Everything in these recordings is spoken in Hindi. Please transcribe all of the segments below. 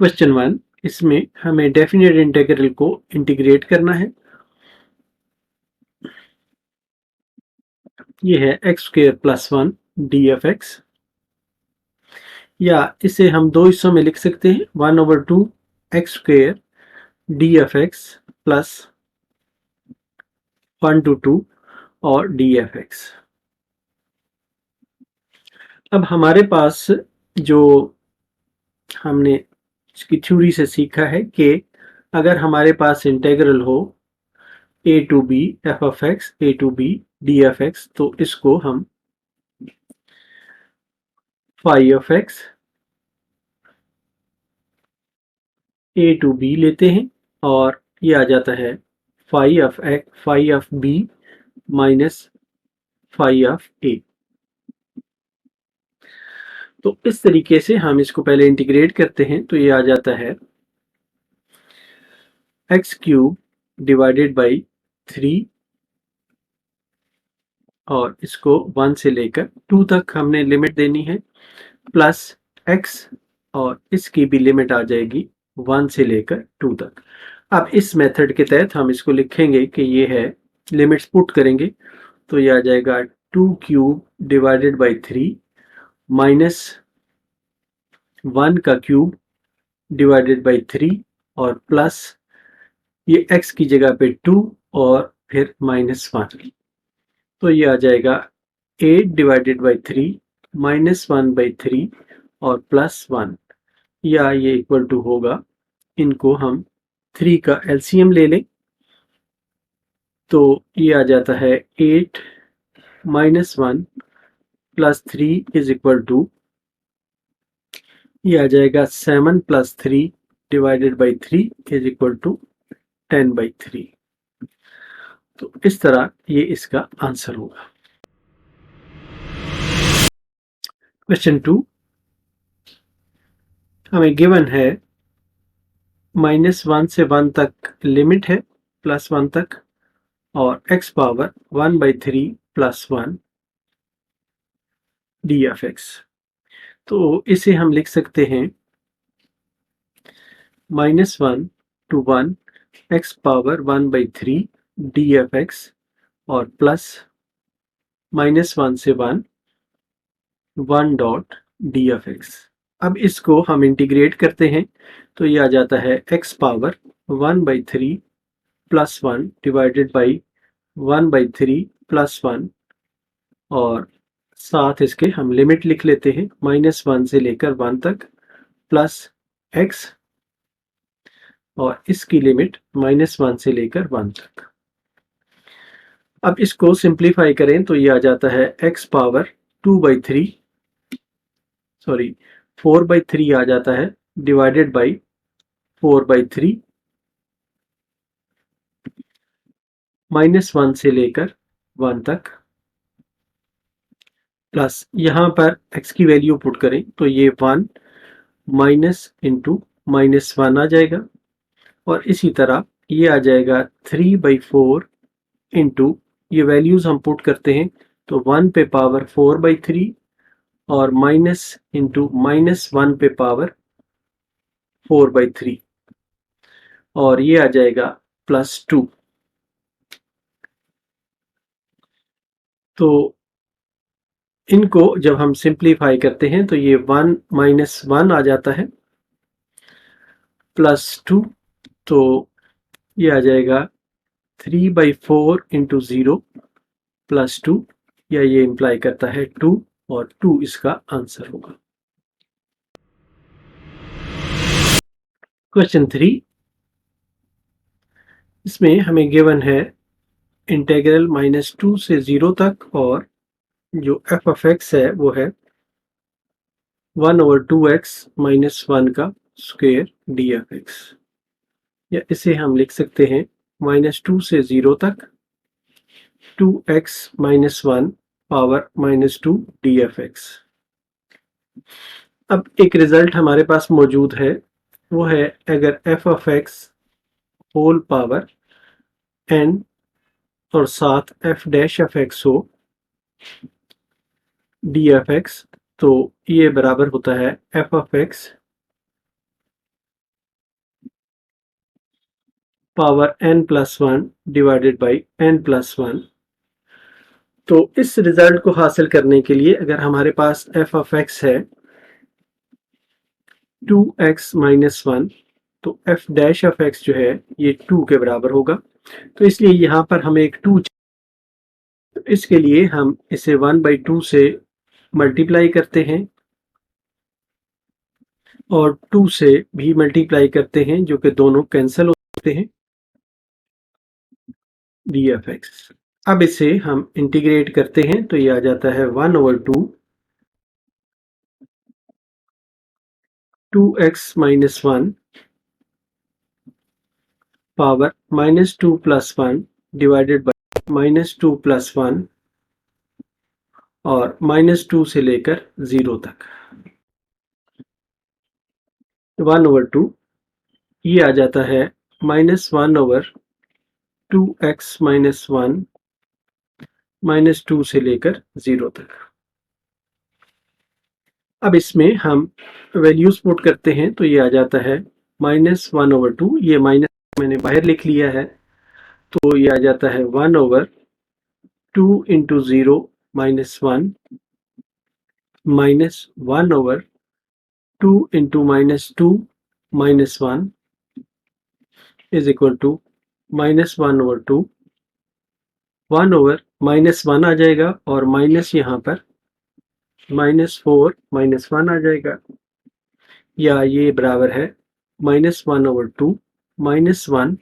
क्वेश्चन 1, इसमें हमें डेफिनेट इंटीग्रल को इंटीग्रेट करना है। ये है x square plus 1 d F x, या इसे हम दो हिस्सों में लिख सकते हैं, 1/2 x square D F x plus 1 to 2 और डी एफ एक्स। अब हमारे पास जो हमने इसकी थ्योरी से सीखा है कि अगर हमारे पास इंटीग्रल हो a to b f of x a to b d f x, तो इसको हम phi of x a to b लेते हैं और ये आ जाता है phi of b minus phi of a। तो इस तरीके से हम इसको पहले इंटीग्रेट करते हैं, तो ये आ जाता है एक्स क्यूब डिवाइडेड बाई 3, और इसको 1 से लेकर 2 तक हमने लिमिट देनी है, प्लस x, और इसकी भी लिमिट आ जाएगी 1 से लेकर 2 तक। अब इस मेथड के तहत हम इसको लिखेंगे कि ये है, लिमिट्स पुट करेंगे तो ये आ जाएगा 2 क्यूब डिवाइडेड बाई 3 माइनस 1 का क्यूब डिवाइडेड बाई 3 और प्लस ये x की जगह पे 2 और फिर -1, तो ये आ जाएगा 8 डिवाइडेड बाई 3 -1/3 और +1, या ये इक्वल टू होगा, इनको हम 3 का एलसीएम ले लें तो ये आ जाता है 8 -1 + 3 इज इक्वल टू, ये आ जाएगा 7 + 3 divided by 3 is equal to 10/3। तो इस तरह ये इसका आंसर होगा। क्वेश्चन 2, हमें गिवन है -1 से 1 तक लिमिट है, +1 तक, और x power 1/3 + 1 d F x. तो इसे हम लिख सकते हैं -1 to 1 x power 1/3 D F x और प्लस -1 से 1 डॉट डी एफ एक्स। अब इसको हम इंटीग्रेट करते हैं तो ये आ जाता है x पावर 1/3 + 1 डिवाइडेड बाई 1/3 + 1, और साथ इसके हम लिमिट लिख लेते हैं -1 से लेकर 1 तक, प्लस x, और इसकी लिमिट -1 से लेकर 1 तक। अब इसको सिंप्लीफाई करें तो ये आ जाता है x पावर 4/3 आ जाता है डिवाइडेड बाई 4/3, -1 से लेकर 1 तक, प्लस यहाँ पर x की वैल्यू पुट करें तो ये 1 माइनस इंटू -1 आ जाएगा, और इसी तरह ये आ जाएगा 3/4 इंटू, ये वैल्यूज हम पुट करते हैं तो 1 पे पावर 4/3 और माइनस इंटू -1 पे पावर 4/3, और ये आ जाएगा +2। तो इनको जब हम सिंप्लीफाई करते हैं तो ये 1 - 1 आ जाता है, +2, तो ये आ जाएगा 3/4 इंटू 0 +2, या ये इंप्लाई करता है 2, और 2 इसका आंसर होगा। क्वेश्चन 3, इसमें हमें गिवन है इंटीग्रल -2 से 0 तक, और जो f of x है वो है 1/2x - 1 का स्क्वायर डी एफ एक्स, या इसे हम लिख सकते हैं -2 से 0 तक 2x - 1 power -2 D F x. अब एक रिजल्ट हमारे पास मौजूद है, वो है अगर f of x whole power n और साथ f डैश ऑफ x हो डी एफ एक्स, तो ये बराबर होता है f of x power n plus one divided by n plus one. तो इस रिजल्ट को हासिल करने के लिए अगर हमारे पास f ऑफ x है 2x माइनस वन, तो f डैश ऑफ x जो है ये 2 के बराबर होगा। तो इसलिए यहाँ पर हमें एक 2, तो इसके लिए हम इसे 1/2 से मल्टीप्लाई करते हैं और 2 से भी मल्टीप्लाई करते हैं, जो कि दोनों कैंसिल होते हैं डी एफ एक्स। अब इसे हम इंटीग्रेट करते हैं तो ये आ जाता है 1/2 2x minus one power -2 plus one divided by -2 plus one और -2 से लेकर 0 तक 1/2। ये आ जाता है -1/2x माइनस वन -2 से लेकर 0 तक। अब इसमें हम वैल्यूज पुट करते हैं तो ये आ जाता है -1/2, ये माइनस मैंने बाहर लिख लिया है, तो ये आ जाता है 1/2 into 0 minus one minus 1/2 into -2 minus one is equal to -1/2। 1/-1 आ जाएगा और माइनस यहाँ पर -4 -1 आ जाएगा, या ये बराबर है -1/2 -1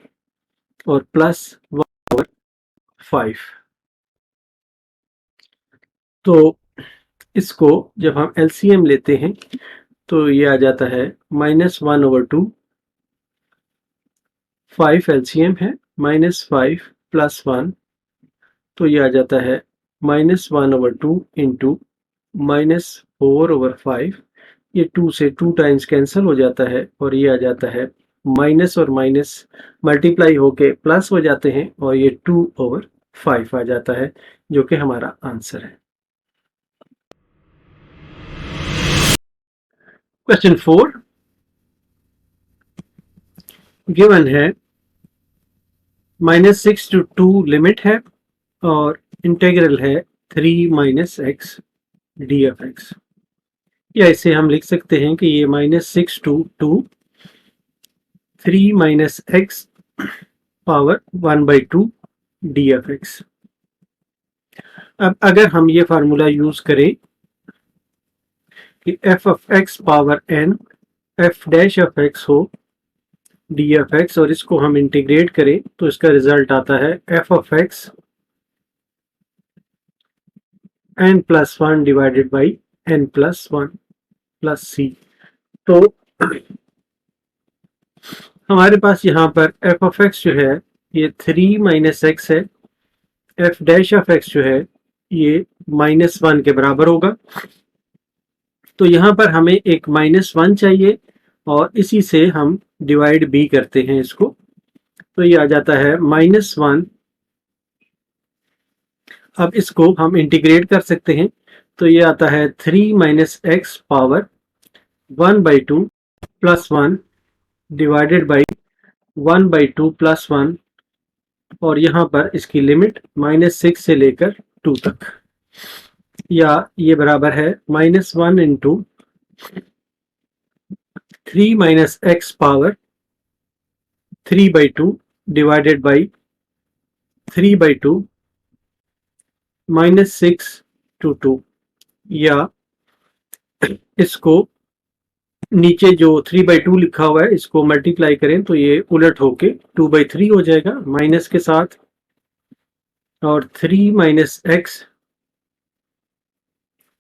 और प्लस 1/5। तो इसको जब हम एलसीएम लेते हैं तो ये आ जाता है -1/2, 5 एलसीएम है, -5 प्लस 1, तो ये आ जाता है -1/2 इंटू -4/5। ये 2 से 2 टाइम्स कैंसिल हो जाता है और ये आ जाता है माइनस और माइनस मल्टीप्लाई होके प्लस हो जाते हैं और ये 2/5 आ जाता है, जो कि हमारा आंसर है। क्वेश्चन 4 गिवन है -6 to 2 लिमिट है और इंटीग्रल है 3 minus x d F x, या इसे हम लिख सकते हैं कि ये -6 to 2 3 minus x power 1/2 d F x. अब अगर हम ये फार्मूला यूज करें कि f of x power n f dash of x हो डी एफ एक्स और इसको हम इंटीग्रेट करें तो इसका रिजल्ट आता है f of x n plus one divided by n plus one plus C. तो हमारे पास यहाँ पर f ऑफ x जो है ये 3 माइनस एक्स है, f डैश ऑफ x जो है ये -1 के बराबर होगा। तो यहाँ पर हमें एक -1 चाहिए और इसी से हम डिवाइड भी करते हैं इसको, तो ये आ जाता है -1। अब इसको हम इंटीग्रेट कर सकते हैं तो ये आता है 3 minus x power 1/2 plus 1 divided by 1/2 plus 1 और यहाँ पर इसकी लिमिट -6 से लेकर 2 तक, या ये बराबर है -1 into 3 minus x power 3/2 divided by 3/2 -6 to 2, या इसको नीचे जो 3/2 लिखा हुआ है इसको मल्टीप्लाई करें तो ये उलट होके 2/3 हो जाएगा माइनस के साथ, और 3 माइनस एक्स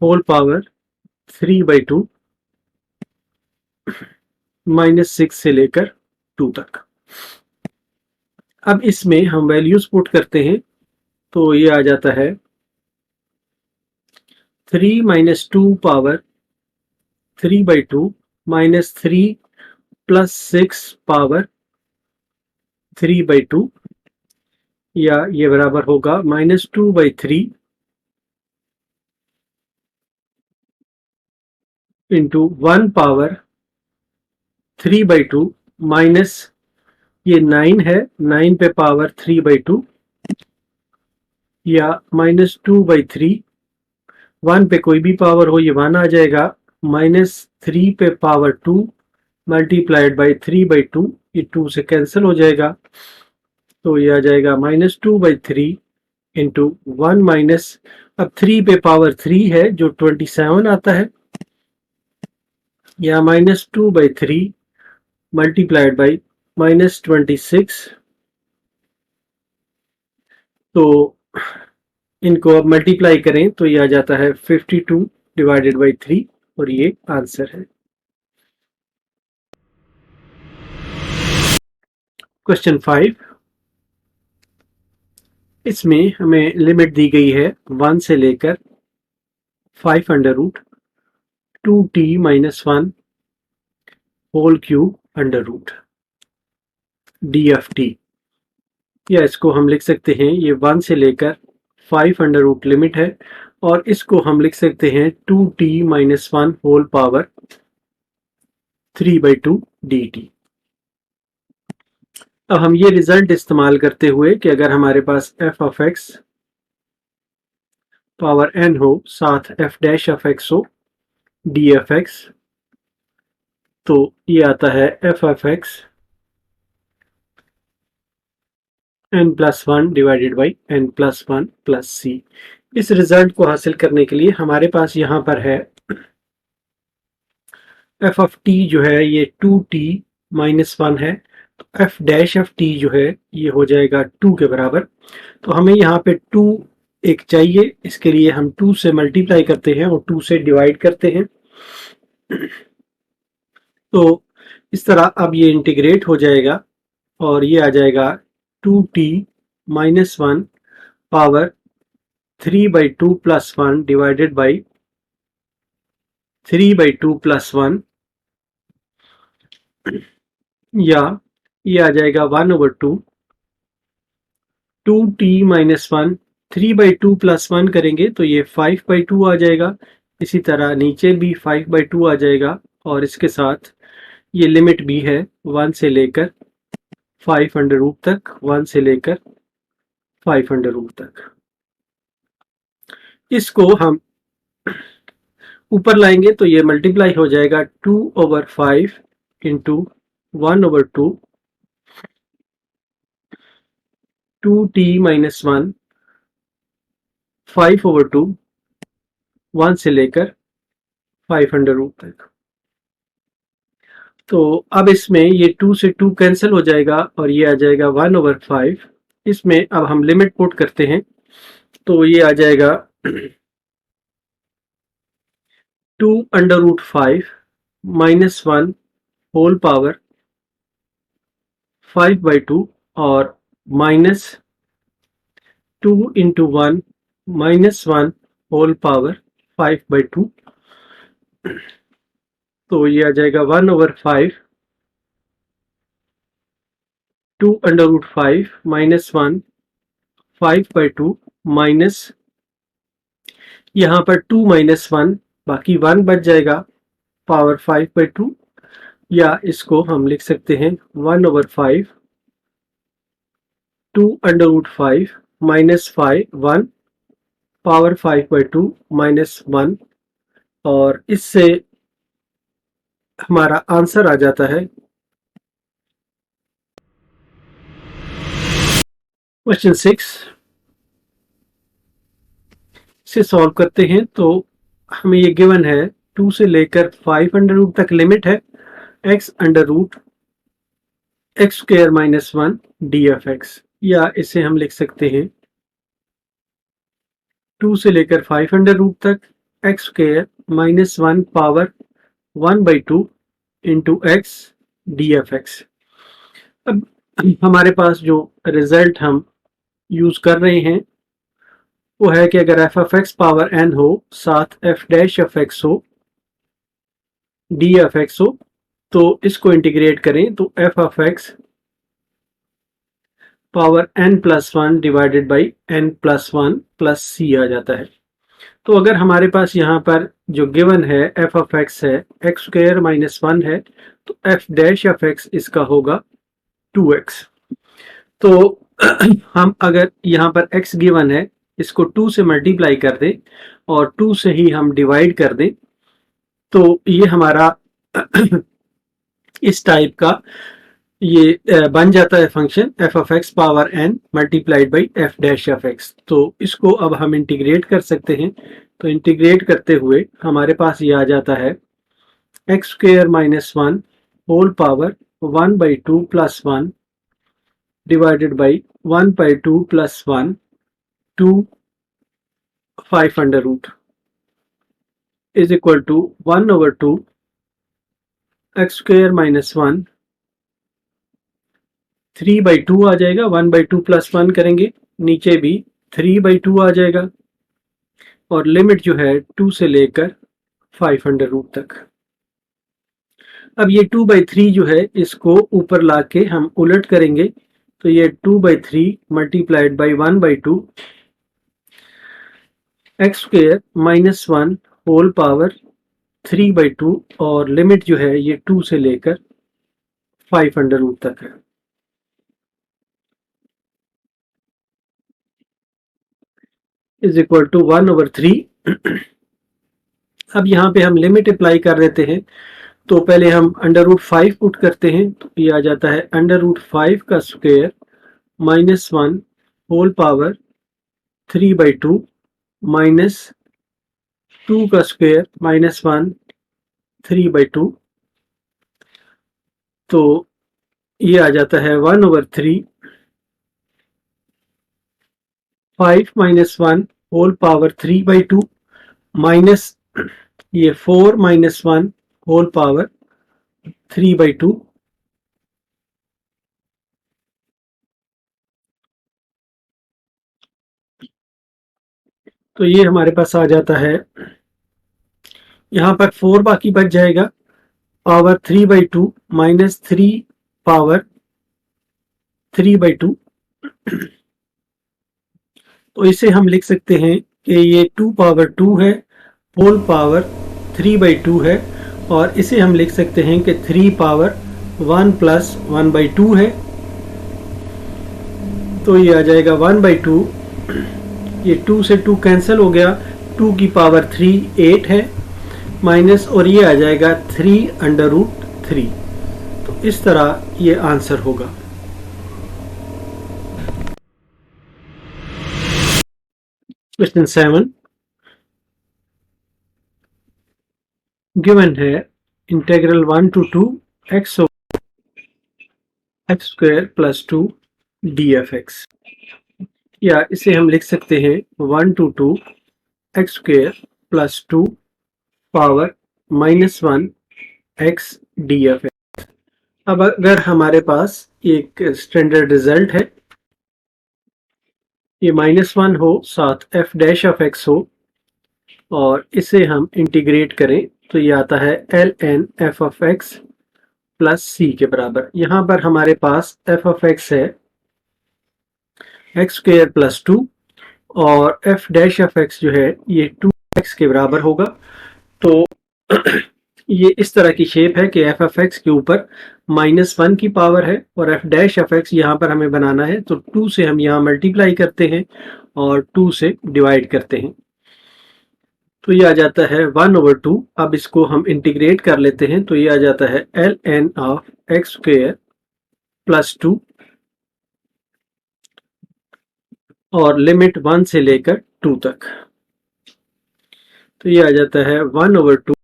होल पावर 3/2 -6 से लेकर 2 तक। अब इसमें हम वैल्यूज पुट करते हैं तो ये आ जाता है 3 माइनस 2 पावर 3/2 -3 प्लस 6 पावर 3/2 या ये बराबर होगा -2/3 इंटू 1 पावर 3/2 माइनस ये 9 है, 9 पे पावर 3/2 या -2/3, 1 पे कोई भी पावर हो ये 1 आ जाएगा, -3 पे पावर 2 मल्टीप्लाइड बाई 3/2, ये 2 से कैंसिल हो जाएगा, तो ये आ जाएगा -2/3 इंटू 1 माइनस, अब 3 पे पावर 3 है जो 27 आता है, या -2/3 मल्टीप्लाइड बाई -26, तो इनको अब मल्टीप्लाई करें तो ये आ जाता है 52 डिवाइडेड बाई 3 और ये आंसर है। क्वेश्चन 5, इसमें हमें लिमिट दी गई है 1 से लेकर 5 under root 2t minus 1 whole cube under root DFT, या इसको हम लिख सकते हैं ये 1 से लेकर 5 अंडर रूट लिमिट है, और इसको हम लिख सकते हैं 2t minus 1 whole power 3/2 dt। अब हम ये रिजल्ट इस्तेमाल करते हुए कि अगर हमारे पास f of x power n हो साथ f डैश ऑफ x हो dfx, तो ये आता है f of x n plus 1 divided by n plus 1 plus c। इस रिजल्ट को हासिल करने के लिए हमारे पास यहाँ पर है f ऑफ t जो है ये 2t माइनस 1 है, तो f डैश ऑफ t जो है ये हो जाएगा 2 के बराबर, तो हमें यहाँ पे 2 एक चाहिए, इसके लिए हम 2 से मल्टीप्लाई करते हैं और 2 से डिवाइड करते हैं, तो इस तरह अब ये इंटीग्रेट हो जाएगा और ये आ जाएगा 2t minus 1 power 3/2 plus 1 divided by 3/2 plus 1, या ये आ जाएगा 1/2 2t माइनस 1 3/2 प्लस 1 करेंगे तो ये 5/2 आ जाएगा, इसी तरह नीचे भी 5/2 आ जाएगा, और इसके साथ ये लिमिट भी है 1 से लेकर 5 अंडर रूट तक, 1 से लेकर 5 अंडर रूट तक। इसको हम ऊपर लाएंगे तो ये मल्टीप्लाई हो जाएगा 2/5 इंटू 1/2 2t माइनस 1 5/2 1 से लेकर 5 अंडर रूट तक। तो अब इसमें ये 2 से 2 कैंसिल हो जाएगा और ये आ जाएगा 1/5, इसमें अब हम लिमिट पुट करते हैं तो ये आ जाएगा 2 under root 5 minus 1 whole power 5/2 और minus 2 into 1 minus 1 whole power 5/2, तो ये आ जाएगा 1/5 2 अंडर रूट 5 माइनस 1 5/2 माइनस, यहाँ पर 2 माइनस 1 बाकी 1 बच जाएगा पावर 5/2, या इसको हम लिख सकते हैं 1/5 2 under root 5 minus 1 power 5/2 minus 1, और इससे हमारा आंसर आ जाता है क्वेश्चन 6। इसे सॉल्व करते हैं तो हमें ये गिवन है 2 से लेकर 5 अंडर रूट तक लिमिट है x under root x square minus 1 dfx, या इसे हम लिख सकते हैं 2 से लेकर 5 अंडर रूट तक x square minus 1 power 1/2 into x dfx। अब हमारे पास जो रिजल्ट हम यूज कर रहे हैं वो है कि अगर f of x power n हो साथ f डैश ऑफ x हो dfx हो, तो इसको इंटीग्रेट करें तो f of x power n+1 divided by n+1 plus c आ जाता है। तो अगर हमारे पास यहाँ पर जो गिवन है f ऑफ x है x स्क्वायर माइनस 1 है, तो f डैश ऑफ x इसका होगा 2x। तो हम अगर यहाँ पर x गिवन है, इसको 2 से मल्टीप्लाई कर दें और 2 से ही हम डिवाइड कर दें, तो ये हमारा इस टाइप का ये बन जाता है function f of x power n multiplied by f dash of x। तो इसको अब हम इंटीग्रेट कर सकते हैं। तो इंटीग्रेट करते हुए हमारे पास ये आ जाता है x square minus 1 whole power 1/2 plus 1 divided by 1/2 plus 1 to 5 under root is equal to 1/2 x square minus 1 3/2 आ जाएगा, 1/2 प्लस 1 करेंगे, नीचे भी 3/2 आ जाएगा और लिमिट जो है 2 से लेकर 5 अंडर रूट तक। अब ये 2/3 जो है इसको ऊपर लाके हम उलट करेंगे, तो ये 2/3 multiplied by 1/2 x square minus 1 whole power 3/2 और लिमिट जो है ये 2 से लेकर 5 अंडर रूट तक है। Is equal to 1/3। अब यहाँ पे हम लिमिट अप्लाई कर देते हैं, तो पहले हम अंडर रूट 5 पुट करते हैं, तो ये आ जाता है अंडर रूट 5 का square minus 1 whole power 3/2 minus 2 का स्क्वायर माइनस 1 3/2, तो ये आ जाता है 1/3 5 माइनस 1 होल पावर 3/2 माइनस ये 4 माइनस 1 होल पावर 3/2, तो ये हमारे पास आ जाता है, यहाँ पर 4 बाकी बच जाएगा, पावर 3/2 माइनस 3 पावर 3/2, तो इसे हम लिख सकते हैं कि ये 2 पावर 2 है, होल पावर 3/2 है, और इसे हम लिख सकते हैं कि 3 पावर 1 प्लस 1/2 है, तो ये आ जाएगा 1/2, ये 2 से 2 कैंसिल हो गया, 2 की पावर 3 8 है, माइनस और ये आ जाएगा 3 अंडर रूट 3। तो इस तरह ये आंसर होगा। क्वेश्चन 7 गिवन है integral 1 to 2 x x square plus 2 dfx, या इसे हम लिख सकते हैं 1 to 2 x square plus 2 power minus 1 x dfx। अब अगर हमारे पास एक स्टैंडर्ड रिजल्ट है, ये -1 हो साथ f डैश ऑफ x हो और इसे हम इंटीग्रेट करें, तो ये आता है ln f of x plus c के बराबर। यहाँ पर हमारे पास f ऑफ x है x स्क्वायर प्लस 2 और f डैश ऑफ x जो है ये 2x के बराबर होगा। तो ये इस तरह की शेप है कि f ऑफ x के ऊपर -1 की पावर है और f डैश ऑफ x यहाँ पर हमें बनाना है, तो 2 से हम यहाँ मल्टीप्लाई करते हैं और 2 से डिवाइड करते हैं, तो ये आ जाता है 1/2। अब इसको हम इंटीग्रेट कर लेते हैं, तो ये आ जाता है ln of x square plus 2 और लिमिट 1 से लेकर 2 तक, तो ये आ जाता है 1/2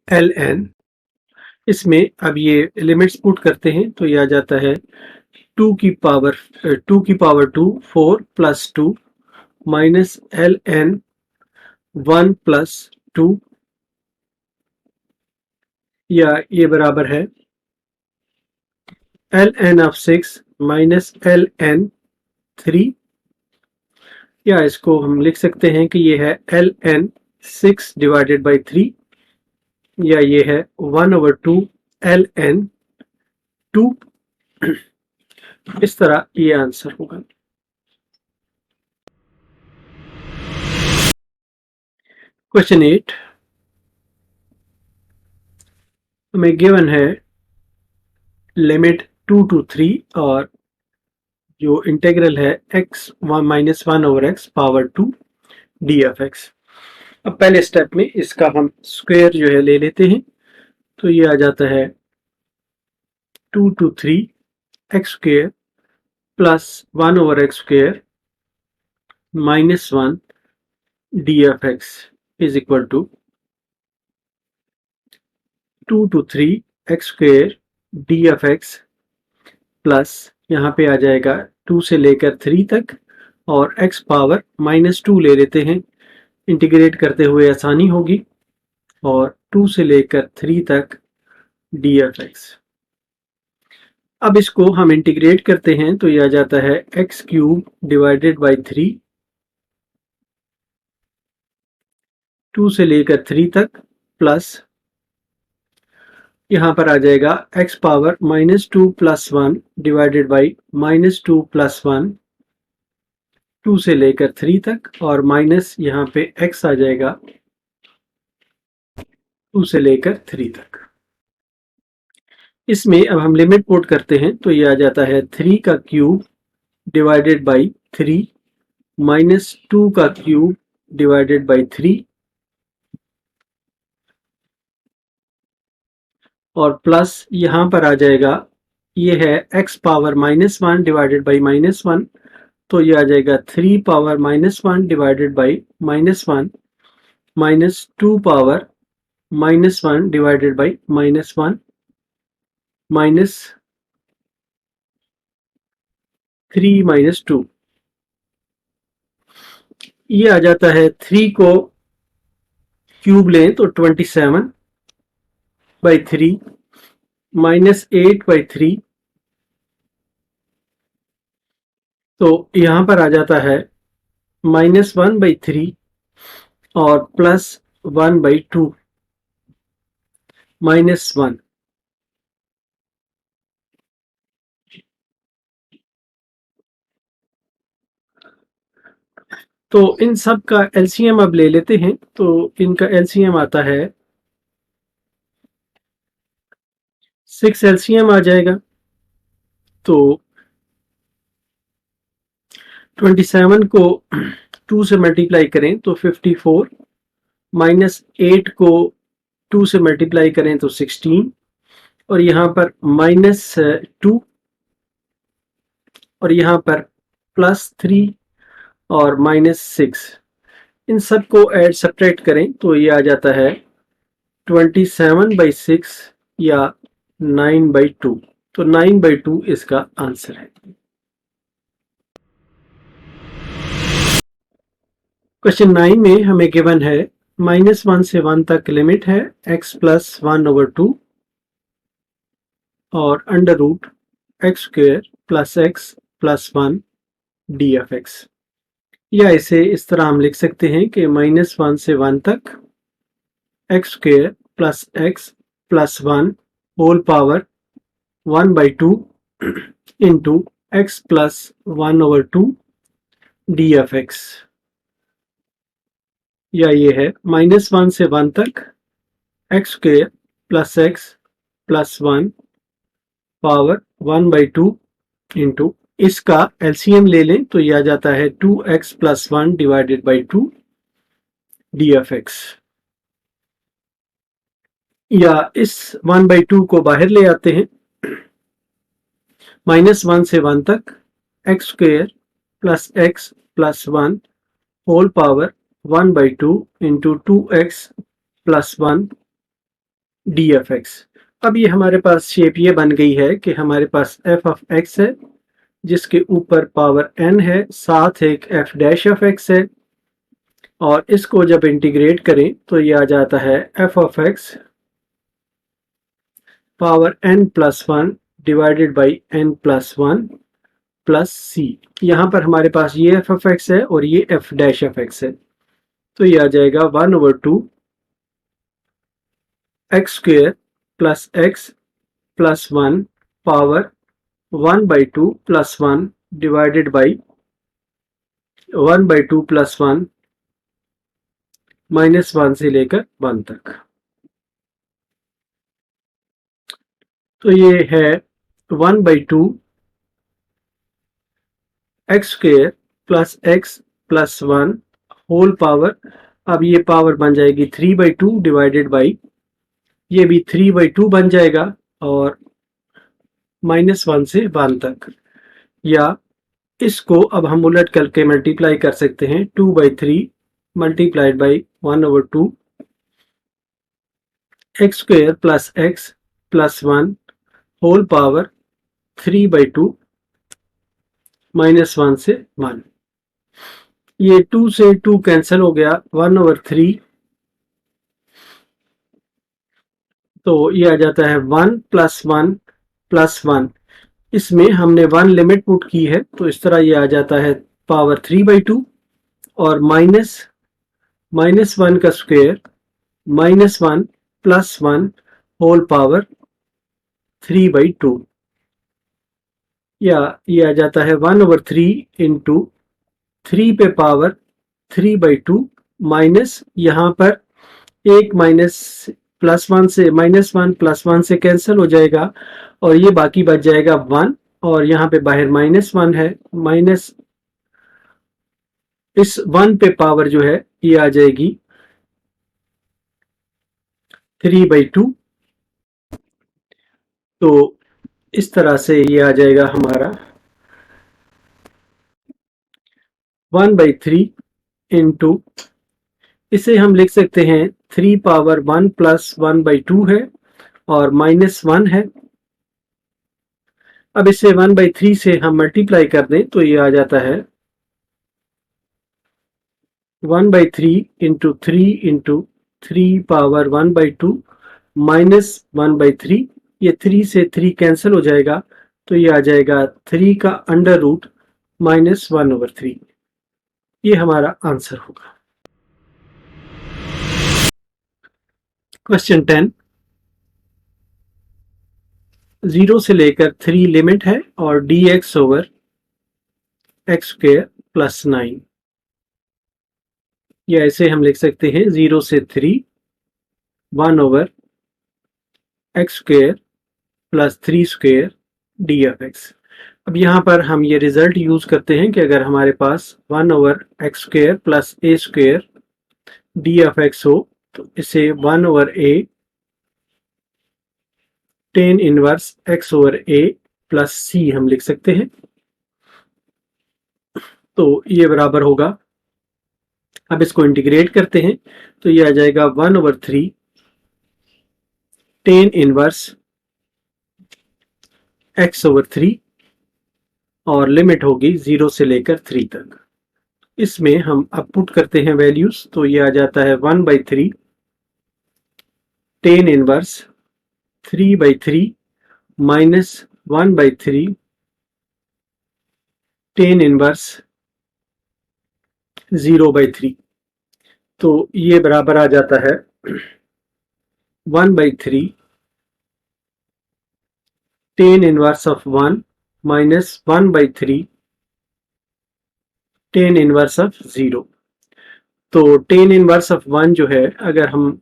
ln। इसमें अब ये लिमिट्स पुट करते हैं, तो ये आ जाता है 2 की power 2 4 plus 2 minus ln 1 plus 2, या ये बराबर है ln ऑफ 6 माइनस ln 3, या इसको हम लिख सकते हैं कि ये है ln 6 डिवाइडेड बाई 3, या ये है 1/2 ln 2। इस तरह ये आंसर होगा। क्वेश्चन 8 हमें गिवन है लिमिट 2 to 3 और जो इंटेग्रल है x -1 over x power 2 dfx। अब पहले स्टेप में इसका हम स्क्वायर जो है ले लेते हैं, तो ये आ जाता है 2 to 3 x square plus 1 over x square -1 dfx is equal to 2 to 3 x square dfx plus यहाँ पे आ जाएगा 2 से लेकर 3 तक और x पावर -2 ले लेते हैं, इंटीग्रेट करते हुए आसानी होगी, और 2 से लेकर 3 तक dfx। अब इसको हम इंटीग्रेट करते हैं तो यह आ जाता है x क्यूब डिवाइडेड बाई 3, 2 से लेकर 3 तक, प्लस यहाँ पर आ जाएगा x power -2 plus 1 divided by -2 plus 1, 2 से लेकर 3 तक, और माइनस यहाँ पे x आ जाएगा 2 से लेकर 3 तक। इसमें अब हम लिमिट पुट करते हैं तो ये आ जाता है 3 का क्यूब डिवाइडेड बाई 3 -2 का क्यूब डिवाइडेड बाई 3 और प्लस यहाँ पर आ जाएगा, ये है x पावर -1 डिवाइडेड बाई -1, तो ये आ जाएगा 3 power -1 divided by -1 -2 power -1 divided by -1 -3 -2। ये आ जाता है 3 को क्यूब लें तो 27 बाई 3 -8 बाई 3, तो यहाँ पर आ जाता है -1 बाई 3 और प्लस 1 बाई 2 -1। तो इन सब का एलसीएम अब ले लेते हैं, तो इनका एलसीएम आता है 6 एलसीएम आ जाएगा, तो 27 को 2 से मल्टीप्लाई करें तो 54, -8 को 2 से मल्टीप्लाई करें तो 16, और यहाँ पर -2 और यहाँ पर +3 और -6, इन सब को ऐड सब्ट्रैक्ट करें तो ये आ जाता है 27/6 या 9/2, तो 9/2 इसका आंसर है। क्वेश्चन 9 में हमें गिवन है -1 से 1 तक लिमिट है x प्लस 1/2 और under root x square plus x plus 1 dfx, या इसे इस तरह हम लिख सकते हैं कि -1 से 1 तक x square plus x plus 1 whole power 1/2 into x plus 1/2 dfx, या ये है -1 से 1 तक x square plus x plus 1 power 1/2 into, इसका एलसीएम ले लें तो यह आ जाता है 2x plus 1 divided by 2 dfx, या इस 1/2 को बाहर ले आते हैं, -1 से 1 तक x square plus x plus 1 whole power 1/2 into 2x plus 1 dfx। अब ये हमारे पास शेप ये बन गई है कि हमारे पास f ऑफ x है जिसके ऊपर पावर n है, साथ एक f डैश ऑफ x है, और इसको जब इंटीग्रेट करें तो ये आ जाता है f of x power n plus 1 divided by n plus 1 plus c। यहाँ पर हमारे पास ये f ऑफ x है और ये f डैश ऑफ x है, तो ये आ जाएगा 1/2 x square plus x plus 1 power 1/2 plus 1 divided by 1/2 plus 1 -1 से लेकर 1 तक। तो ये है 1/2 x square plus x plus 1 whole power. अब ये पावर बन जाएगी 3/2 डिवाइडेड बाई, ये भी 3/2 बन जाएगा और -1 से 1 तक। या इसको अब हम उलट करके मल्टीप्लाई कर सकते हैं, 2/3 multiplied by 1/2 x square plus x plus 1 whole power 3/2 -1 से 1। ये 2 से 2 कैंसिल हो गया, 1/3, तो ये आ जाता है 1 प्लस 1 प्लस 1। इसमें हमने 1 लिमिट पुट की है, तो इस तरह ये आ जाता है पावर 3/2 और माइनस 1 का स्क्वायर -1 प्लस 1 होल पावर 3/2, या ये आ जाता है 1/3 इंटू 3 पे पावर 3/2 माइनस, यहाँ पर एक माइनस +1 से -1 +1 से कैंसिल हो जाएगा और ये बाकी बच जाएगा 1, और यहाँ पे बाहर -1 है, माइनस इस 1 पे पावर जो है ये आ जाएगी 3/2। तो इस तरह से ये आ जाएगा हमारा 1/3 इंटू, इसे हम लिख सकते हैं 3 पावर 1 प्लस 1/2 है और -1 है। अब इसे 1/3 से हम मल्टीप्लाई कर दें तो ये आ जाता है 1/3 इंटू 3 इंटू 3 पावर 1/2 माइनस 1/3, ये 3 से 3 कैंसिल हो जाएगा, तो ये आ जाएगा 3 का अंडर रूट -1/3। ये हमारा आंसर होगा। क्वेश्चन 10, 0 से लेकर 3 लिमिट है और dx over x square plus 9, या ऐसे हम लिख सकते हैं 0 से 3 1 over x square plus 3 square d F x. अब यहाँ पर हम ये रिजल्ट यूज करते हैं कि अगर हमारे पास 1 ओवर एक्स स्क्वेयर प्लस ए स्क्वेयर डी एफ एक्स हो, तो इसे 1 ओवर ए टेन इनवर्स एक्स ओवर ए प्लस सी हम लिख सकते हैं। तो ये बराबर होगा, अब इसको इंटीग्रेट करते हैं तो ये आ जाएगा 1/3 टेन इनवर्स एक्स ओवर 3 और लिमिट होगी 0 से लेकर 3 तक। इसमें हम अब पुट करते हैं वैल्यूज, तो ये आ जाता है 1/3 tan inverse 3/3 minus 1/3 tan inverse 0/3। तो ये बराबर आ जाता है 1/3 tan inverse of 1 minus 1/3 tan inverse of 0। तो टेन इनवर्स ऑफ 1 जो है, अगर हम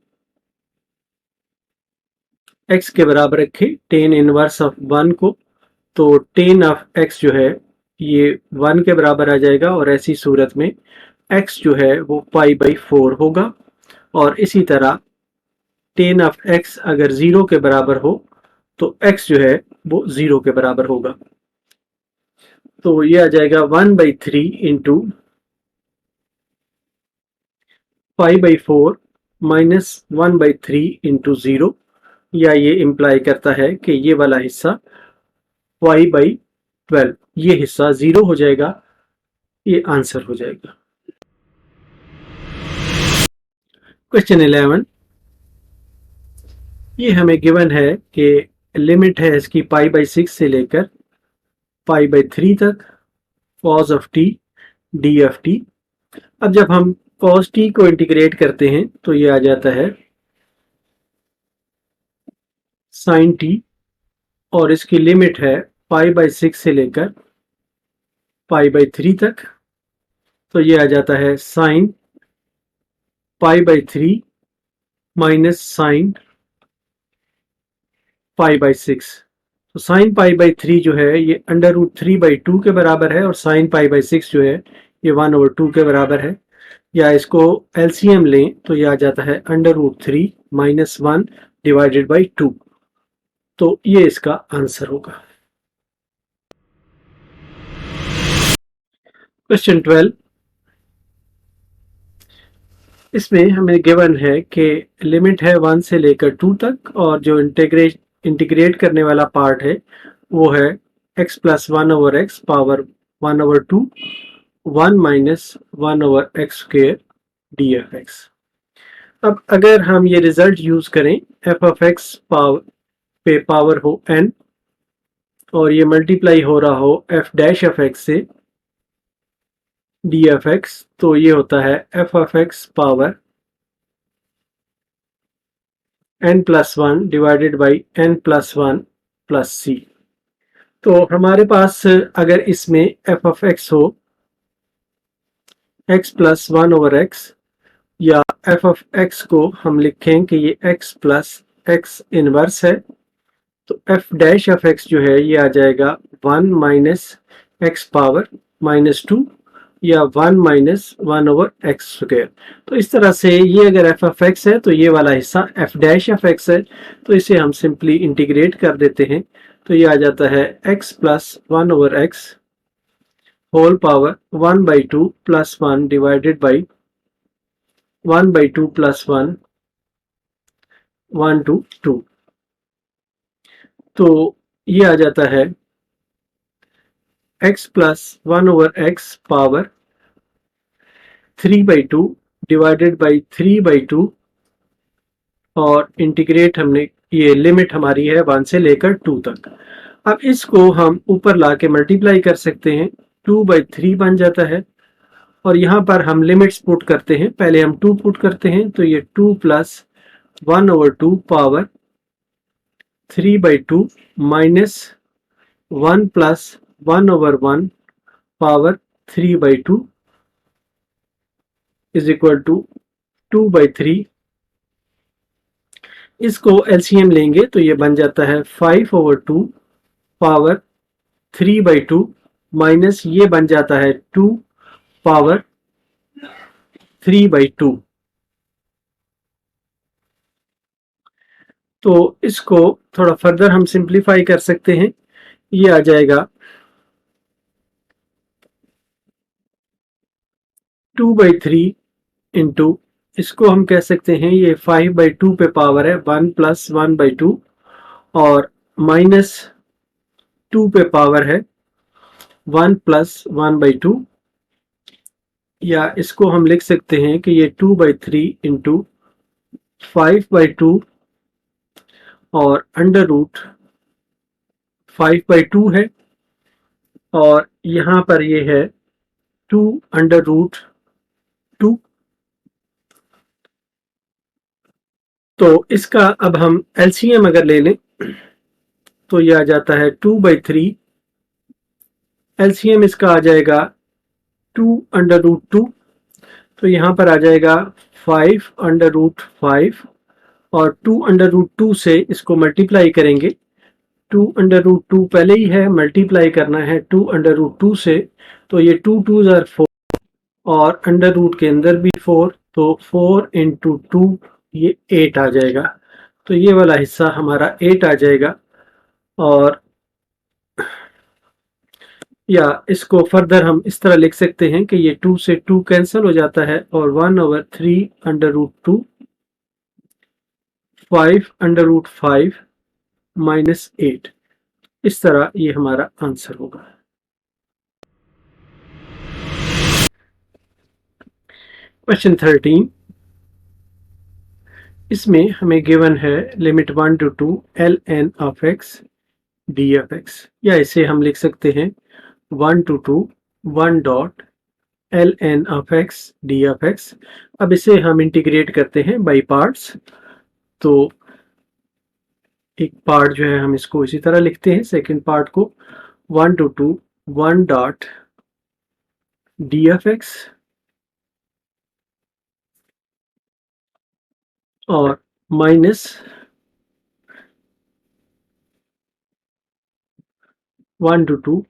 x के बराबर रखें टेन इनवर्स ऑफ 1 को, तो टेन ऑफ x जो है ये 1 के बराबर आ जाएगा, और ऐसी सूरत में x जो है वो π/4 होगा। और इसी तरह टेन ऑफ x अगर 0 के बराबर हो तो x जो है वो 0 के बराबर होगा। तो ये आ जाएगा 1/3 इंटू π/4 माइनस 1/3 इंटू 0, या ये इम्प्लाई करता है कि ये वाला हिस्सा y/12, ये हिस्सा 0 हो जाएगा, ये आंसर हो जाएगा। क्वेश्चन 11, ये हमें गिवन है कि लिमिट है इसकी π/6 से लेकर π/3 तक cos of t d of t। अब जब हम cos t को इंटीग्रेट करते हैं तो ये आ जाता है sin t, और इसकी लिमिट है पाई बाई 6 से लेकर पाई बाई 3 तक, तो ये आ जाता है sine pi by 3 minus sine pi by 6। तो साइन पाई बाई 3 जो है ये अंडर रूट 3 बाई 2 के बराबर है, और साइन पाई बाई 6 जो है ये 1/2 के बराबर है। या इसको एलसीएम लें तो ये आ जाता है under root 3 minus 1 divided by 2। तो ये इसका आंसर होगा। क्वेश्चन 12, इसमें हमें गिवन है कि लिमिट है 1 से लेकर 2 तक, और जो इंटीग्रेट करने वाला पार्ट है वो है x plus 1/x power 1/2 1 minus 1/x square d F x. अब अगर हम ये रिजल्ट यूज करें एफ ऑफ एक्स पे पावर हो n, और ये मल्टीप्लाई हो रहा हो एफ डैश ऑफ एक्स से डी एफ एक्स, तो ये होता है f of x power n plus 1 divided by n plus 1 plus C. तो हमारे पास अगर इसमें एफ ऑफ एक्स हो x प्लस 1/x, या एफ ऑफ एक्स को हम लिखें कि ये x प्लस एक्स इनवर्स है, तो एफ डैश ऑफ एक्स जो है ये आ जाएगा 1 माइनस एक्स पावर -2, या 1 माइनस 1/x स्क्वायर। तो इस तरह से ये अगर एफ ऑफ एक्स है तो ये वाला हिस्सा एफ डैश ऑफ एक्स है, तो इसे हम सिंपली इंटीग्रेट कर देते हैं। तो ये आ जाता है x plus 1/x whole power 1/2 plus 1 divided by 1/2 plus 1 1 to 2। तो ये आ जाता है x plus 1/x power 3/2 divided by 3/2, और इंटीग्रेट हमने, ये लिमिट हमारी है 1 से लेकर 2 तक। अब इसको हम ऊपर ला के मल्टीप्लाई कर सकते हैं, 2/3 बन जाता है, और यहाँ पर हम लिमिट्स पुट करते हैं। पहले हम 2 पुट करते हैं, तो ये 2 plus 1/2 power 3/2 minus 1 plus 1/1 power 3/2 is equal to 2/3। इसको एलसीएम लेंगे तो ये बन जाता है 5/2 पावर 3/2 माइनस ये बन जाता है 2 पावर 3/2। तो इसको थोड़ा फर्दर हम सिंप्लीफाई कर सकते हैं, ये आ जाएगा 2/3 इंटू, इसको हम कह सकते हैं ये 5/2 पे पावर है 1 प्लस 1/2, और माइनस 2 पे पावर है 1 प्लस 1/2, या इसको हम लिख सकते हैं कि ये 2/3 इंटू 5/2 और अंडर रूट 5/2 है, और यहाँ पर ये है 2 अंडर रूट 2। तो इसका अब हम एलसीएम अगर ले लें तो ये आ जाता है 2/3, एलसीएम इसका आ जाएगा 2 अंडर रूट 2, तो यहाँ पर आ जाएगा 5 अंडर रूट 5, और 2 अंडर रूट 2 से इसको मल्टीप्लाई करेंगे। 2 अंडर रूट 2 पहले ही है, मल्टीप्लाई करना है 2 अंडर रूट 2 से, तो ये 2 2s are 4, और अंडर रूट के अंदर भी 4, तो 4 इंटू 2 ये 8 आ जाएगा। तो ये वाला हिस्सा हमारा 8 आ जाएगा, और या इसको फर्दर हम इस तरह लिख सकते हैं कि ये 2 से 2 कैंसिल हो जाता है, और 1/3 under root 2 5 under root 5 minus 8। इस तरह ये हमारा आंसर होगा। क्वेश्चन 13, इसमें हमें गिवन है limit 1 to 2 ln of x d F x, या इसे हम लिख सकते हैं 1 to 2 1 dot ln of x d F x. अब इसे हम इंटीग्रेट करते हैं बाई पार्ट्स। तो एक पार्ट जो है हम इसको इसी तरह लिखते हैं, सेकंड पार्ट को 1 to 2 1 dot d F x और माइनस 1 to 2,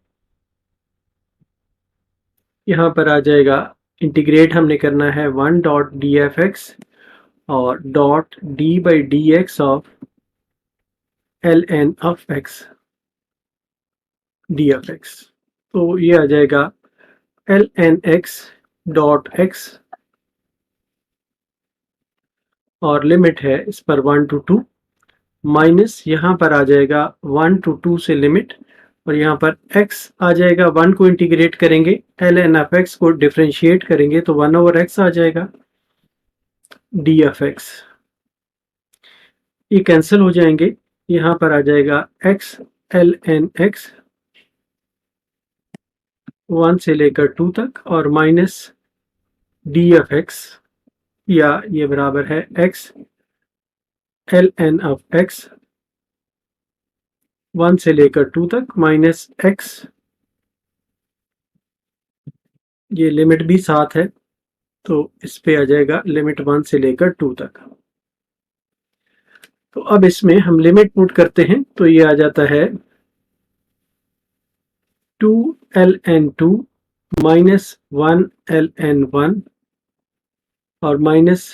यहाँ पर आ जाएगा इंटीग्रेट हमने करना है 1 डॉट डी एफ एक्स और dot d by d x of l n of x d F x. तो ये आ जाएगा l n x dot x और लिमिट है इस पर 1 to 2 माइनस यहाँ पर आ जाएगा 1 to 2 से लिमिट और यहाँ पर x आ जाएगा, 1 को इंटीग्रेट करेंगे, एल एन एफ एक्स को डिफ्रेंशिएट करेंगे तो 1 ओवर x आ जाएगा डी एफ एक्स। ये कैंसिल हो जाएंगे, यहाँ पर आ जाएगा x एल एन एक्स 1 से लेकर 2 तक और माइनस डी एफ एक्स, या ये बराबर है x l n of x 1 से लेकर 2 तक माइनस x, ये लिमिट भी साथ है तो इस पे आ जाएगा लिमिट 1 से लेकर 2 तक। तो अब इसमें हम लिमिट पुट करते हैं तो ये आ जाता है 2ln2 माइनस 1ln1 और माइनस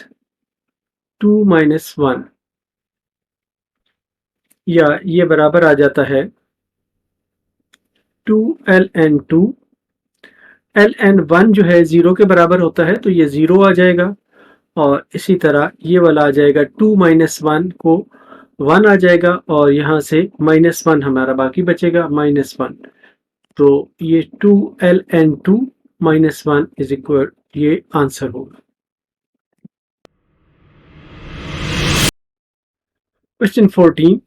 2 माइनस 1, या ये बराबर आ जाता है 2ln2, ln1 जो है 0 के बराबर होता है तो ये 0 आ जाएगा और इसी तरह ये वाला आ जाएगा 2 माइनस 1 को 1 आ जाएगा और यहाँ से माइनस 1 हमारा बाकी बचेगा माइनस 1। तो ये 2ln2 माइनस 1 इज इक्वल, ये आंसर होगा। क्वेश्चन 14,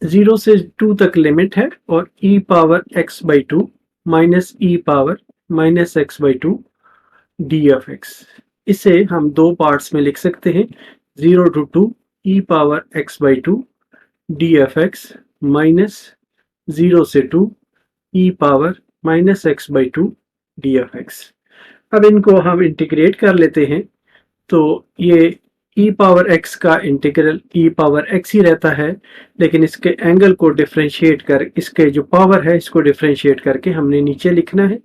0 से 2 तक लिमिट है और e power x by 2 minus e power minus x by 2 D F x. इसे हम दो पार्ट्स में लिख सकते हैं, 0 to 2 e power x by 2 D F x minus 0 से 2 e power minus x by 2 D F x. अब इनको हम इंटीग्रेट कर लेते हैं तो ये e पावर x का इंटीग्रल e पावर x ही रहता है, लेकिन इसके एंगल को डिफरेंशिएट कर, इसके जो पावर है इसको डिफरेंशिएट करके हमने नीचे लिखना है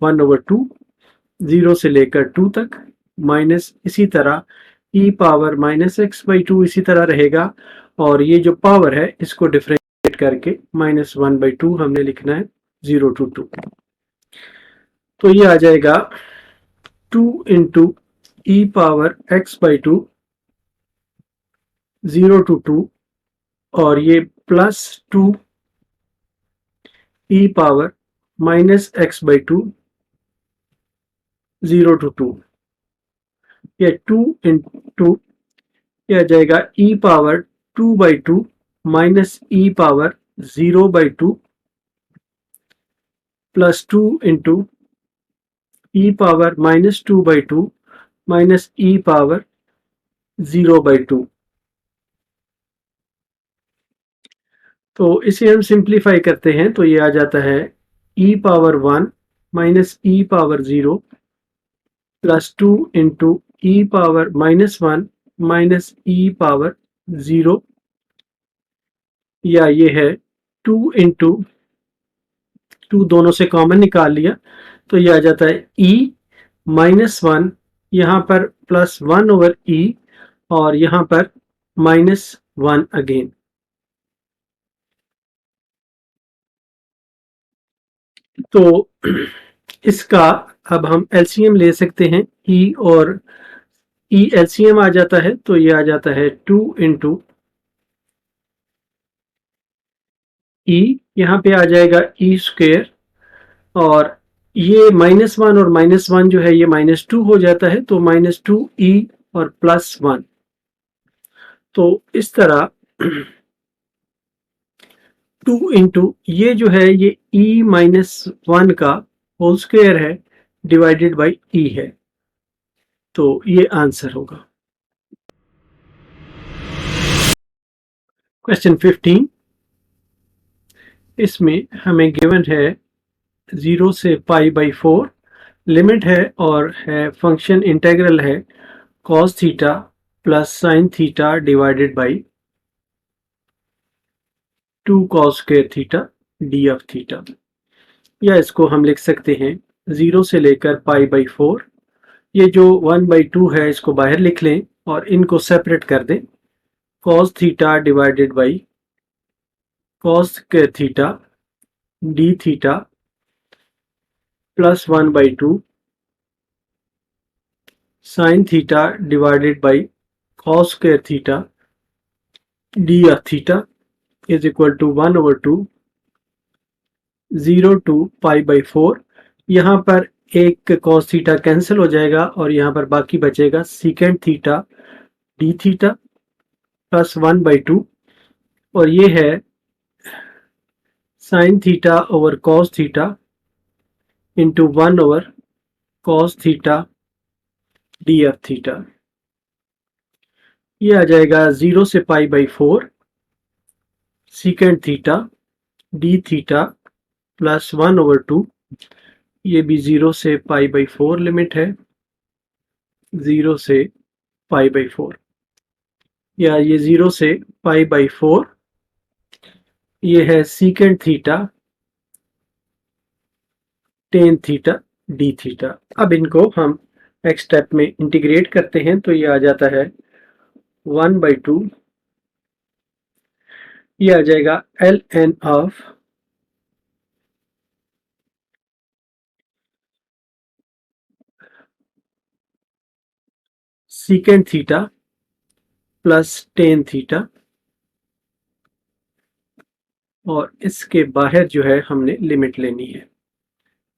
1/2 0 से लेकर 2 तक माइनस, इसी तरह e power minus x by 2 इसी तरह रहेगा और ये जो पावर है इसको डिफरेंशिएट करके -1/2 हमने लिखना है 0 to 2। तो ये आ जाएगा 2 into e power x by 2 0 to 2 और ये plus 2 e power minus x by 2 0 to 2, ये 2 into ये आ जाएगा e power 2/2 minus e power 0/2 plus 2 into e power minus 2/2 minus e power 0/2। तो इसे हम सिंप्लीफाई करते हैं तो ये आ जाता है e power 1 minus e power 0 plus 2 into e power minus 1 minus e power 0, या ये है 2 into 2 दोनों से कॉमन निकाल लिया तो ये आ जाता है e माइनस 1, यहाँ पर प्लस 1 ओवर e और यहाँ पर माइनस 1 अगेन। तो इसका अब हम एलसीएम ले सकते हैं, e और e एलसीएम आ जाता है तो ये आ जाता है 2 into e, यहाँ पे आ जाएगा e स्क्वेयर और ये -1 और -1 जो है ये -2 हो जाता है तो -2e और प्लस 1। तो इस तरह 2 into ये जो है ये e-1 का होल स्क्वायर है डिवाइडेड बाय e है, तो ये आंसर होगा। क्वेश्चन 15, इसमें हमें गिवन है 0 से π/4 लिमिट है और है फंक्शन इंटेग्रल है cos theta plus sin theta divided by 2 cos square theta d of theta, या इसको हम लिख सकते हैं 0 से लेकर π/4। ये जो 1/2 है इसको बाहर लिख लें और इनको सेपरेट कर दें। cos theta divided by cos square theta d theta plus 1/2 sin theta divided by cos square theta d of theta is equal to 1/2 0 to π/4। यहाँ पर एक cos थीटा कैंसिल हो जाएगा और यहाँ पर बाकी बचेगा secant theta d theta plus 1/2, और ये है sin theta over cos theta into 1 over cos theta d of theta. ये आ जाएगा 0 से π/4 secant theta d theta plus 1/2, ये भी 0 से π/4 लिमिट है, 0 से π/4, या ये 0 से π/4, ये है secant theta tan theta d theta. अब इनको हम नेक्स्ट स्टेप में इंटीग्रेट करते हैं तो ये आ जाता है 1/2, ये आ जाएगा ln of secant theta plus tan theta, और इसके बाहर जो है हमने लिमिट लेनी है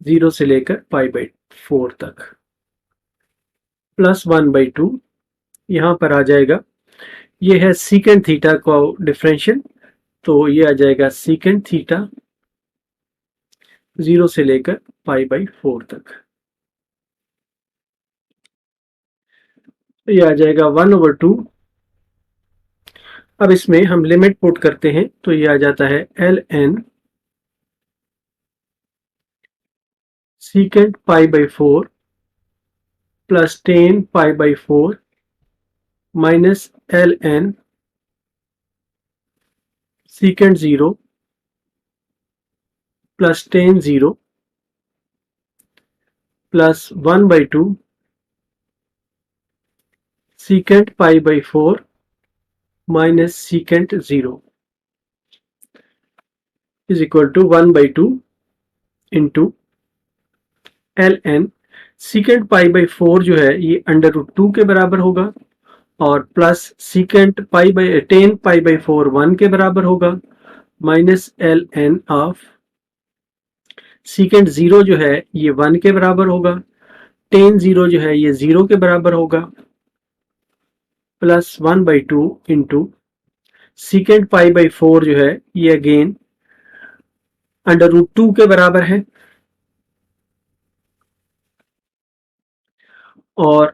0 से लेकर π/4 तक, प्लस 1/2, यहाँ पर आ जाएगा, ये है secant थीटा का डिफरेंशियल, तो ये आ जाएगा secant थीटा 0 से लेकर π/4 तक, ये आ जाएगा 1/2। अब इसमें हम लिमिट पुट करते हैं तो ये आ जाता है ln secant π/4 plus tan π/4 minus ln secant 0 plus tan 0 plus 1/2 secant π/4 minus secant 0 is equal to 1/2 into ln secant π/4 जो है ये √2 के बराबर होगा, और प्लस secant tan π/4 1 के बराबर होगा, माइनस ln ऑफ secant 0 जो है ये 1 के बराबर होगा, tan 0 जो है ये 0 के बराबर होगा, प्लस 1/2 इंटू secant π/4 जो है ये अगेन √2 के बराबर है, और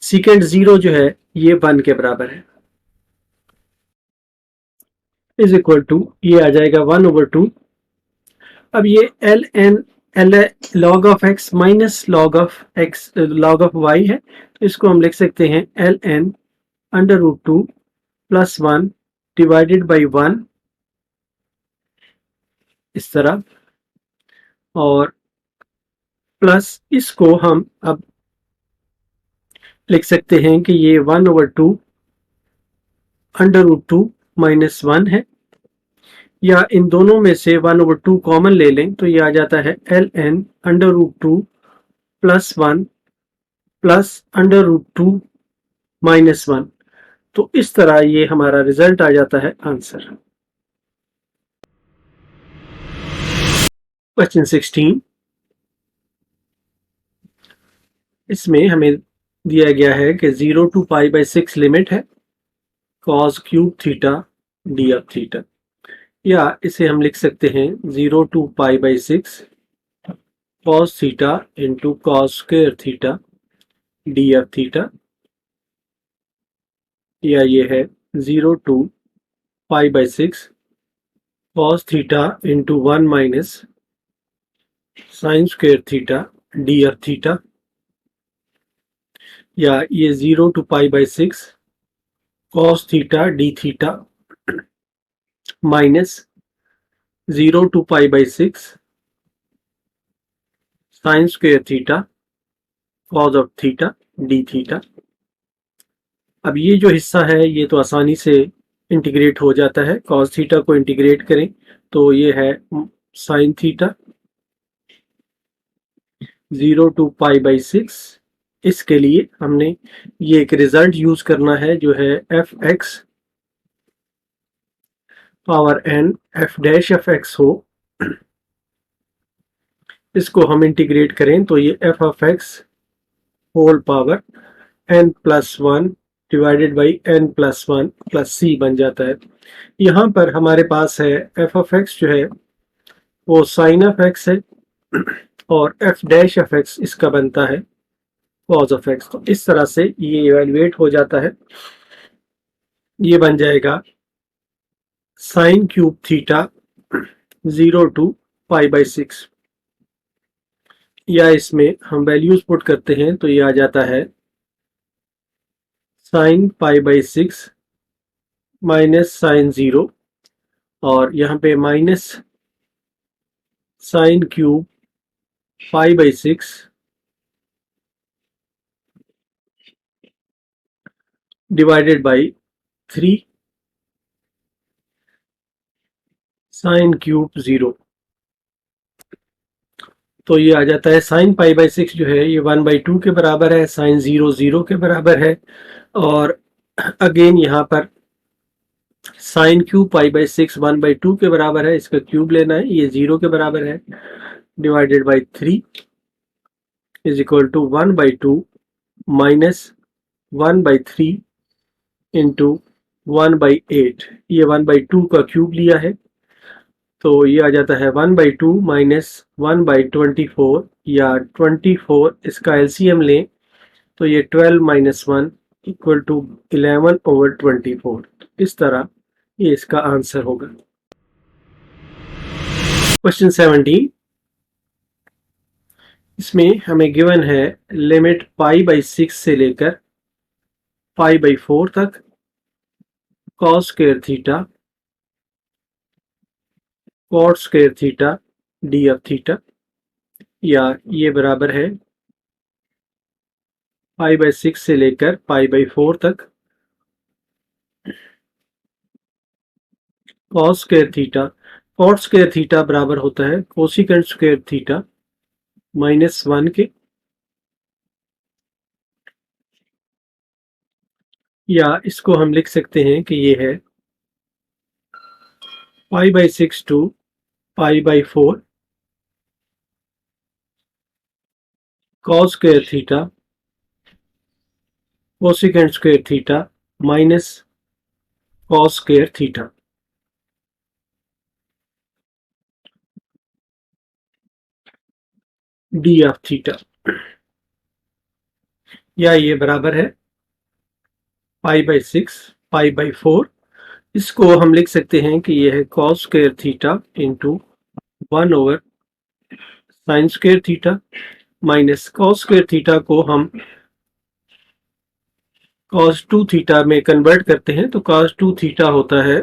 secant 0 जो है ये 1 के बराबर है, इज इक्वल टू ये आ जाएगा 1/2। अब ये log of x minus log of y है, तो इसको हम लिख सकते हैं ln √2 प्लस 1 डिवाइडेड बाई 1 इस तरह, और प्लस इसको हम अब लिख सकते हैं कि ये 1/2 √2 माइनस 1 है, या इन दोनों में से 1/2 कॉमन ले लें तो ये आ जाता है ln √2 प्लस 1 प्लस √2 माइनस 1, तो इस तरह ये हमारा रिजल्ट आ जाता है आंसर। क्वेश्चन 16, इसमें हमें दिया गया है कि 0 to π/6 लिमिट है cos cube theta d of theta, या इसे हम लिख सकते हैं 0 to π/6 cos theta into cos square theta d of theta, या ये है 0 to π/6 cos theta into 1 minus sine square theta d of theta, या ये 0 to π/6 cos theta d theta minus 0 to π/6 sine square theta cos of theta d theta. अब ये जो हिस्सा है ये तो आसानी से इंटीग्रेट हो जाता है, कॉस थीटा को इंटीग्रेट करें तो ये है साइन थीटा 0 to π/6। इसके लिए हमने ये एक रिजल्ट यूज करना है जो है f x power n f dash f x हो, इसको हम इंटीग्रेट करें तो ये f of x whole power n+1 divided by n+1 plus C बन जाता है। यहाँ पर हमारे पास है एफ ऑफ एक्स जो है वो साइन ऑफ एक्स है और एफ डैश ऑफ एक्स इसका बनता है कॉस ऑफ एक्स। तो इस तरह से ये इवेल्युएट हो जाता है, ये बन जाएगा साइन क्यूब थीटा 0 to π/6, या इसमें हम वैल्यूज पुट करते हैं तो ये आ जाता है साइन π/6 माइनस साइन 0, और यहाँ पे minus sine cube π/6 divided by 3 sine cube 0। तो ये आ जाता है साइन π/6 जो है ये 1/2 के बराबर है, साइन 0 0 के बराबर है, और अगेन यहाँ पर साइन क्यूब π/6 1/2 के बराबर है, इसका क्यूब लेना है, ये 0 के बराबर है, divided by 3 is equal to 1/2 minus 1/3 into 1/8। ये 1/2 का क्यूब लिया है तो ये आ जाता है 1/2 माइनस 1/24, या 24 इसका एलसीएम लें तो ये 12 माइनस 1 इक्वल टू 11/24। इस तरह ये इसका आंसर होगा। क्वेश्चन 17, इसमें हमें गिवन है लिमिट π/6 से लेकर π/4 तक cos square theta cot square theta d of theta, या ये बराबर है π/6 से लेकर π/4 तक cos square theta cot square theta बराबर होता है कोसिकेंट स्क्वायर थीटा -1 के, या इसको हम लिख सकते हैं कि ये है π/6 to π/4 cos square theta cosecant square theta minus cos square theta. D of theta, या ये बराबर है π/6 π/4, इसको हम लिख सकते हैं कि ये है cos square theta into 1 sign square theta, minus cos square theta को हम cos 2 थीटा में कन्वर्ट करते हैं तो cos 2 थीटा होता है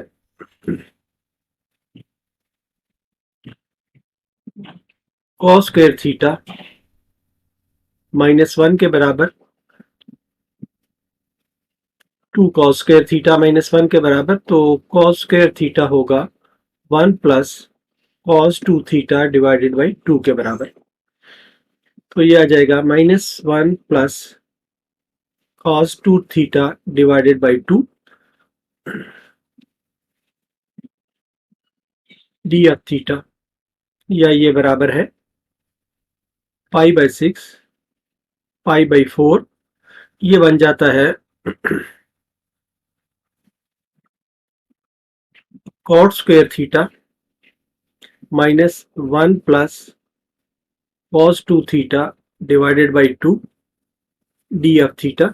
cos स्क्वायर थीटा -1 के बराबर 2 cos स्क्वायर थीटा -1 के बराबर, तो cos स्क्वायर थीटा होगा 1 plus cos 2 theta divided by 2 के बराबर। तो ये आ जाएगा -1 plus cos 2 theta divided by 2 D of theta, या ये बराबर है π/6 π/4, ये बन जाता है cot square theta -1 plus cos 2 theta divided by 2 D of theta,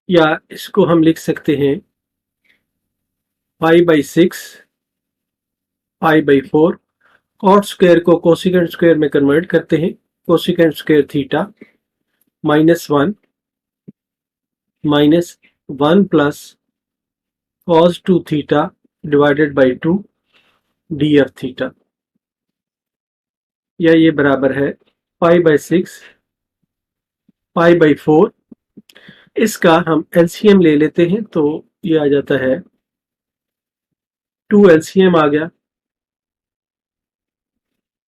या इसको हम लिख सकते हैं पाई/6 पाई/4। कॉट स्क्वायर को कोसिकेंट स्क्वायर में कन्वर्ट करते हैं। Cosecant square theta -1 -1 plus cos 2 theta divided by 2 df theta, या ये बराबर है पाई/6 पाई/4। इसका हम एलसीएम ले लेते हैं तो ये आ जाता है 2 एलसीएम आ गया।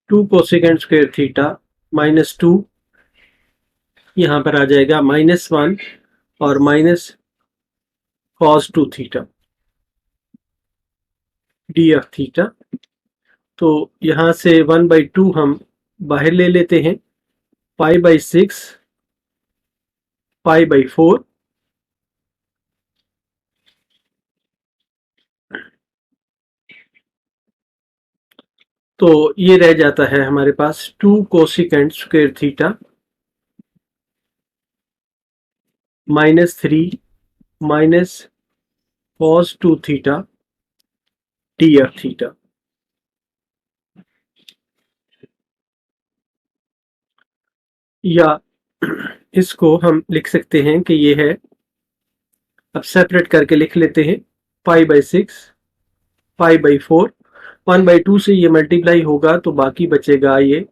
2 कोसेकेंट स्क्वायर थीटा -2 यहाँ पर आ जाएगा -1 और minus cos 2 theta df theta. तो यहाँ से 1/2 हम बाहर ले लेते हैं। पाई/6 पाई/4 तो ये रह जाता है हमारे पास 2 cosecant square theta -3 minus cos 2 theta df theta. या इसको हम लिख सकते हैं कि ये है, अब सेपरेट करके लिख लेते हैं, पाई/6 पाई/4। 1/2 से ये मल्टीप्लाई होगा तो बाकी बचेगा ये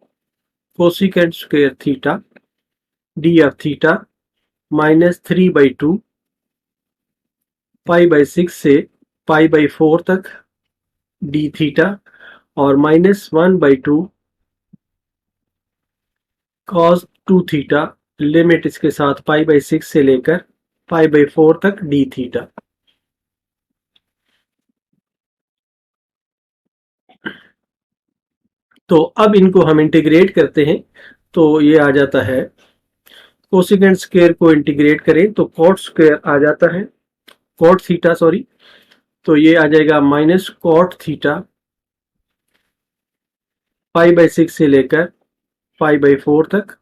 cosecant square theta df theta -3/2 पाई/6 से पाई/4 तक d थीटा और -1/2 cos 2 थीटा, लिमिट इसके साथ पाई/6 से लेकर पाई/4 तक d थीटा। तो अब इनको हम इंटीग्रेट करते हैं तो ये आ जाता है, कोसिकेंट स्क्वायर को इंटीग्रेट करें तो कॉट स्क्वायर आ जाता है, कॉट थीटा सॉरी, तो ये आ जाएगा माइनस कॉट थीटा पाई/6 से लेकर पाई/4 तक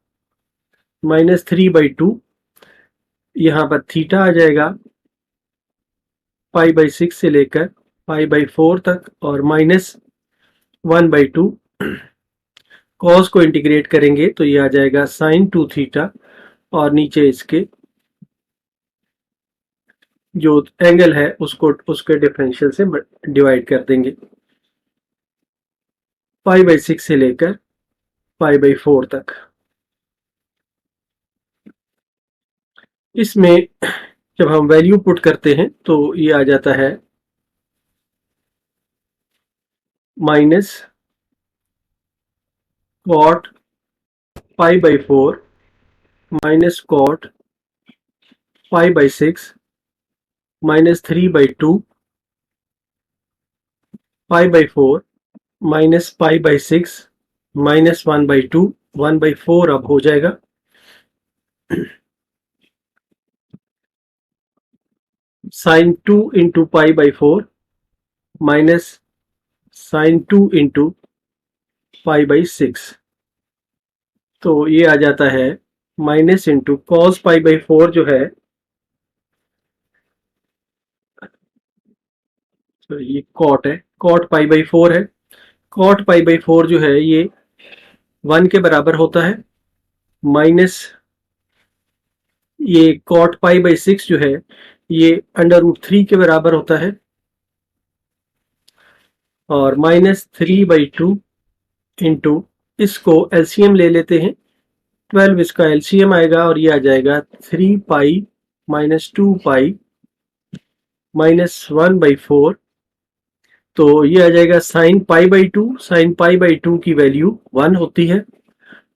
-3/2। यहाँ पर थीटा आ जाएगा पाई/6 से लेकर पाई/4 तक और -1/2। कॉस को इंटीग्रेट करेंगे तो ये आ जाएगा साइन 2 थीटा और नीचे इसके जो एंगल है उसको उसके डिफरेंशियल से डिवाइड कर देंगे, पाई/6 से लेकर पाई/4 तक। इसमें जब हम वैल्यू पुट करते हैं तो ये आ जाता है माइनस कॉट पाई/4 माइनस कॉट पाई/6 -3/2 पाई/4 माइनस पाई/6 -1/2 1/4 अब हो जाएगा। साइन 2 इंटू पाई/4 माइनस साइन 2 इंटू पाई/6, तो ये आ जाता है माइनस इंटू कॉस पाई/4 जो है, तो ये कॉट है, कॉट पाई/4 है। कॉट पाई/4 जो है ये 1 के बराबर होता है, माइनस ये कॉट पाई/6 जो है ये √3 के बराबर होता है और -3/2 इंटू, इसको एलसीएम ले लेते हैं, 12 इसका एलसीएम आएगा और ये आ जाएगा 3 पाई -2 पाई -1/4। तो ये आ जाएगा साइन पाई/2, साइन पाई/2 की वैल्यू 1 होती है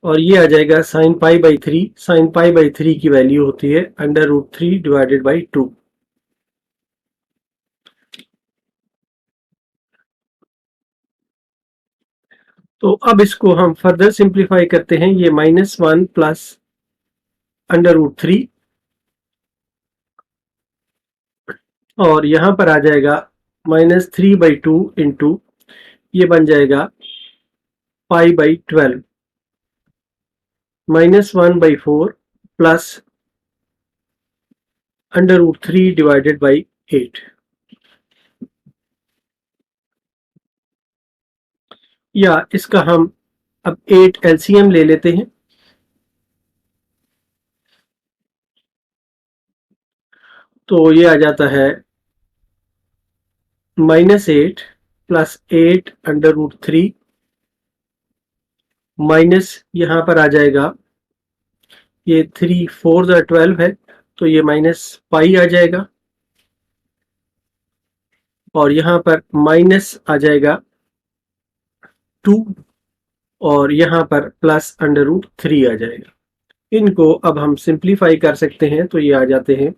और ये आ जाएगा साइन पाई/3, साइन पाई/3 की वैल्यू होती है √3 डिवाइडेड बाई 2। तो अब इसको हम फर्दर सिंप्लीफाई करते हैं, ये -1 प्लस √3 और यहां पर आ जाएगा -3/2 इंटू, ये बन जाएगा पाई/12 -1/4 प्लस √3 डिवाइडेड बाई 8, या इसका हम अब 8 एलसीएम ले लेते हैं। तो ये आ जाता है -8 प्लस 8 √3 माइनस यहाँ पर आ जाएगा, ये 3 4 12 है तो ये माइनस पाई आ जाएगा, और यहाँ पर माइनस आ जाएगा 2, और यहाँ पर प्लस √3 आ जाएगा। इनको अब हम सिंप्लीफाई कर सकते हैं, तो ये आ जाते हैं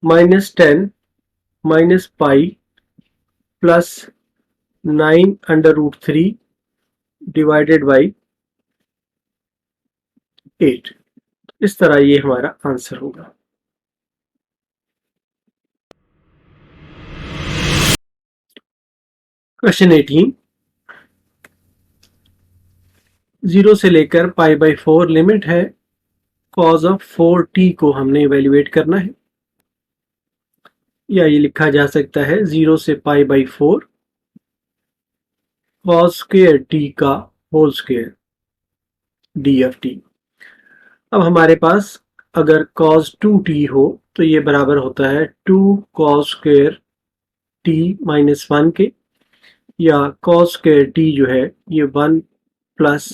-10 minus pi plus 9 √3 divided by 8। इस तरह ये हमारा आंसर होगा। क्वेश्चन 18, 0 से लेकर π/4 लिमिट है, cos ऑफ 4t को हमने इवेल्युएट करना है, या ये लिखा जा सकता है 0 से π/4 cos स्क्वायर t का होल स्क्वायर dft। अब हमारे पास अगर cos 2t हो तो ये बराबर होता है 2 cos स्क्वायर t माइनस 1 के, या cos स्क्वायर t जो है ये 1 plus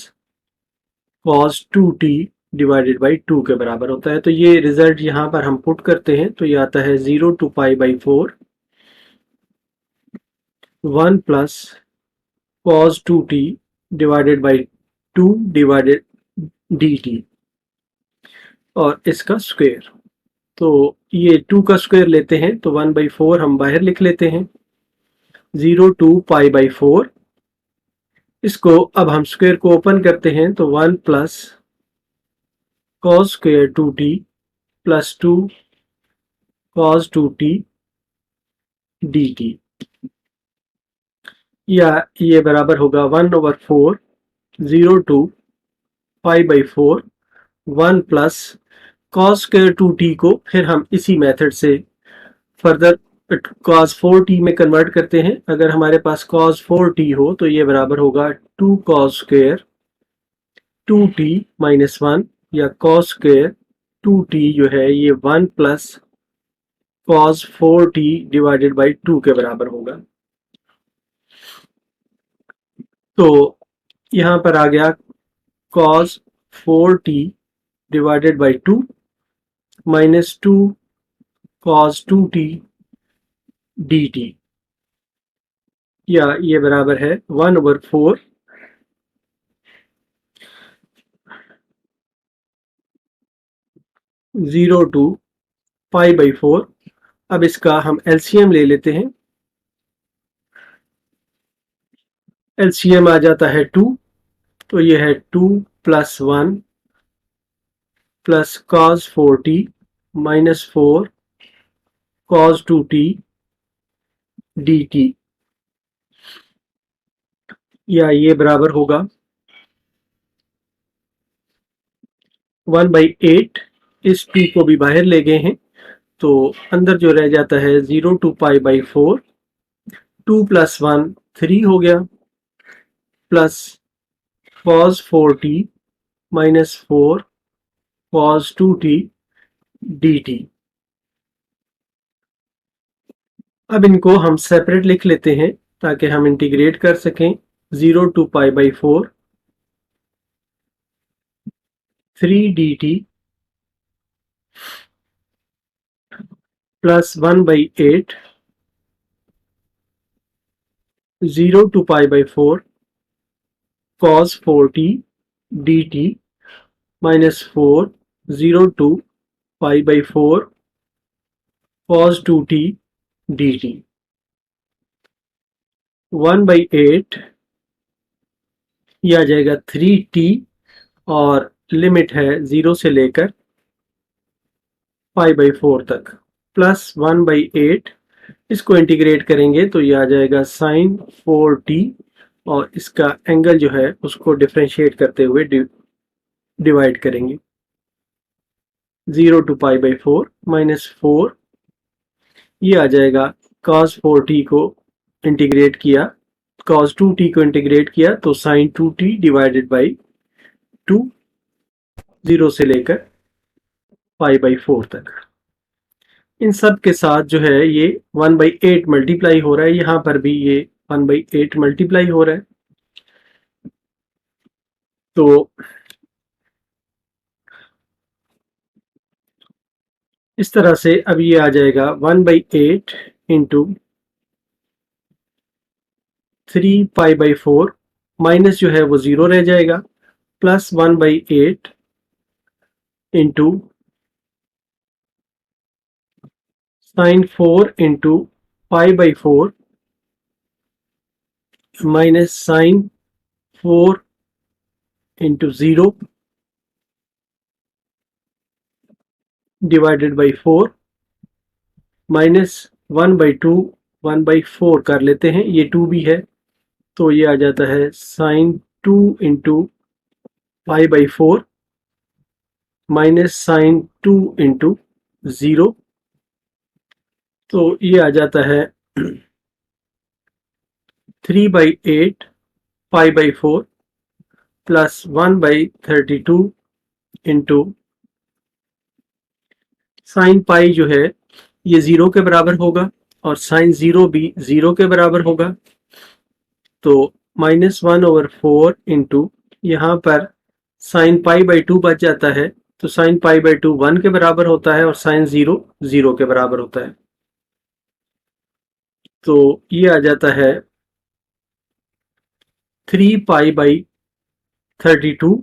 cos 2t divided by 2 के बराबर होता है। तो ये रिजल्ट यहाँ पर हम पुट करते हैं तो ये आता है 0 to π/4 1 plus cos 2t divided by 2 divided dt, और इसका स्क्वायर। तो ये 2 का स्क्वायर लेते हैं तो 1/4 हम बाहर लिख लेते हैं, 0 to π/4। इसको अब हम स्क्वायर को ओपन करते हैं तो 1 plus cos square 2t plus 2 cos 2t dt, या ये बराबर होगा 1/4 0 to π/4 1 plus cos square 2t को फिर हम इसी मेथड से फर्दर cos 4t में कन्वर्ट करते हैं। अगर हमारे पास cos 4t हो तो ये बराबर होगा 2 cos स्क्वायर 2t माइनस 1, या cos स्क्वायर 2t जो है ये 1 plus cos 4t divided by 2 के बराबर होगा। तो यहाँ पर आ गया cos 4t divided by 2 minus 2 cos 2t dt, या ये बराबर है 1/4 0 to π/4। अब इसका हम एलसीएम ले लेते हैं, एलसीएम आ जाता है 2, तो ये है 2 plus 1 plus cos 4t minus 4 cos 2t dt, या ये बराबर होगा 1/8। इस 2 को भी बाहर ले गए हैं तो अंदर जो रह जाता है 0 to π/4, 2 प्लस 1 3 हो गया, plus cos 4t minus 4 cos 2t dt। अब इनको हम सेपरेट लिख लेते हैं ताकि हम इंटीग्रेट कर सकें। 0 to π/4 3 dt plus 1/8 0 to π/4 cos 4t dt minus 4 0 to π/4 cos 2t dt। 1/8 ये आ जाएगा 3t, और लिमिट है 0 से लेकर π/4 तक, प्लस 1/8। इसको इंटीग्रेट करेंगे तो ये आ जाएगा sin 4t, और इसका एंगल जो है उसको डिफरेंशिएट करते हुए डिवाइड करेंगे। 0 to पाई बाई 4 माइनस 4, ये आ जाएगा cos 4t को इंटीग्रेट किया, cos 2t को इंटीग्रेट किया तो sin 2t डिवाइडेड बाई 2, 0 से लेकर पाई बाई 4 तक। इन सब के साथ जो है ये 1/8 मल्टीप्लाई हो रहा है, यहाँ पर भी ये 1/8 मल्टीप्लाई हो रहा है। तो इस तरह से अब ये आ जाएगा 1/8 इंटू 3 पाई बाई 4, माइनस जो है वो 0 रह जाएगा, plus 1/8 into sine 4 into pi by 4 minus sine 4 into 0 divided by 4 minus 1/2, 1/4 कर लेते हैं, ये 2 भी है तो ये आ जाता है sine 2 into pi by 4 minus sine 2 into 0, तो ये आ जाता है 3/8 pi by 4 plus 1/32 into sine pi जो है ये 0 के बराबर होगा और साइन 0 भी 0 के बराबर होगा, तो -1/4 इंटू यहाँ पर साइन पाई बाई 2 बच जाता है, तो साइन पाई बाई 2 1 के बराबर होता है और साइन 0 0 के बराबर होता है, तो ये आ जाता है 3 पाई बाई 32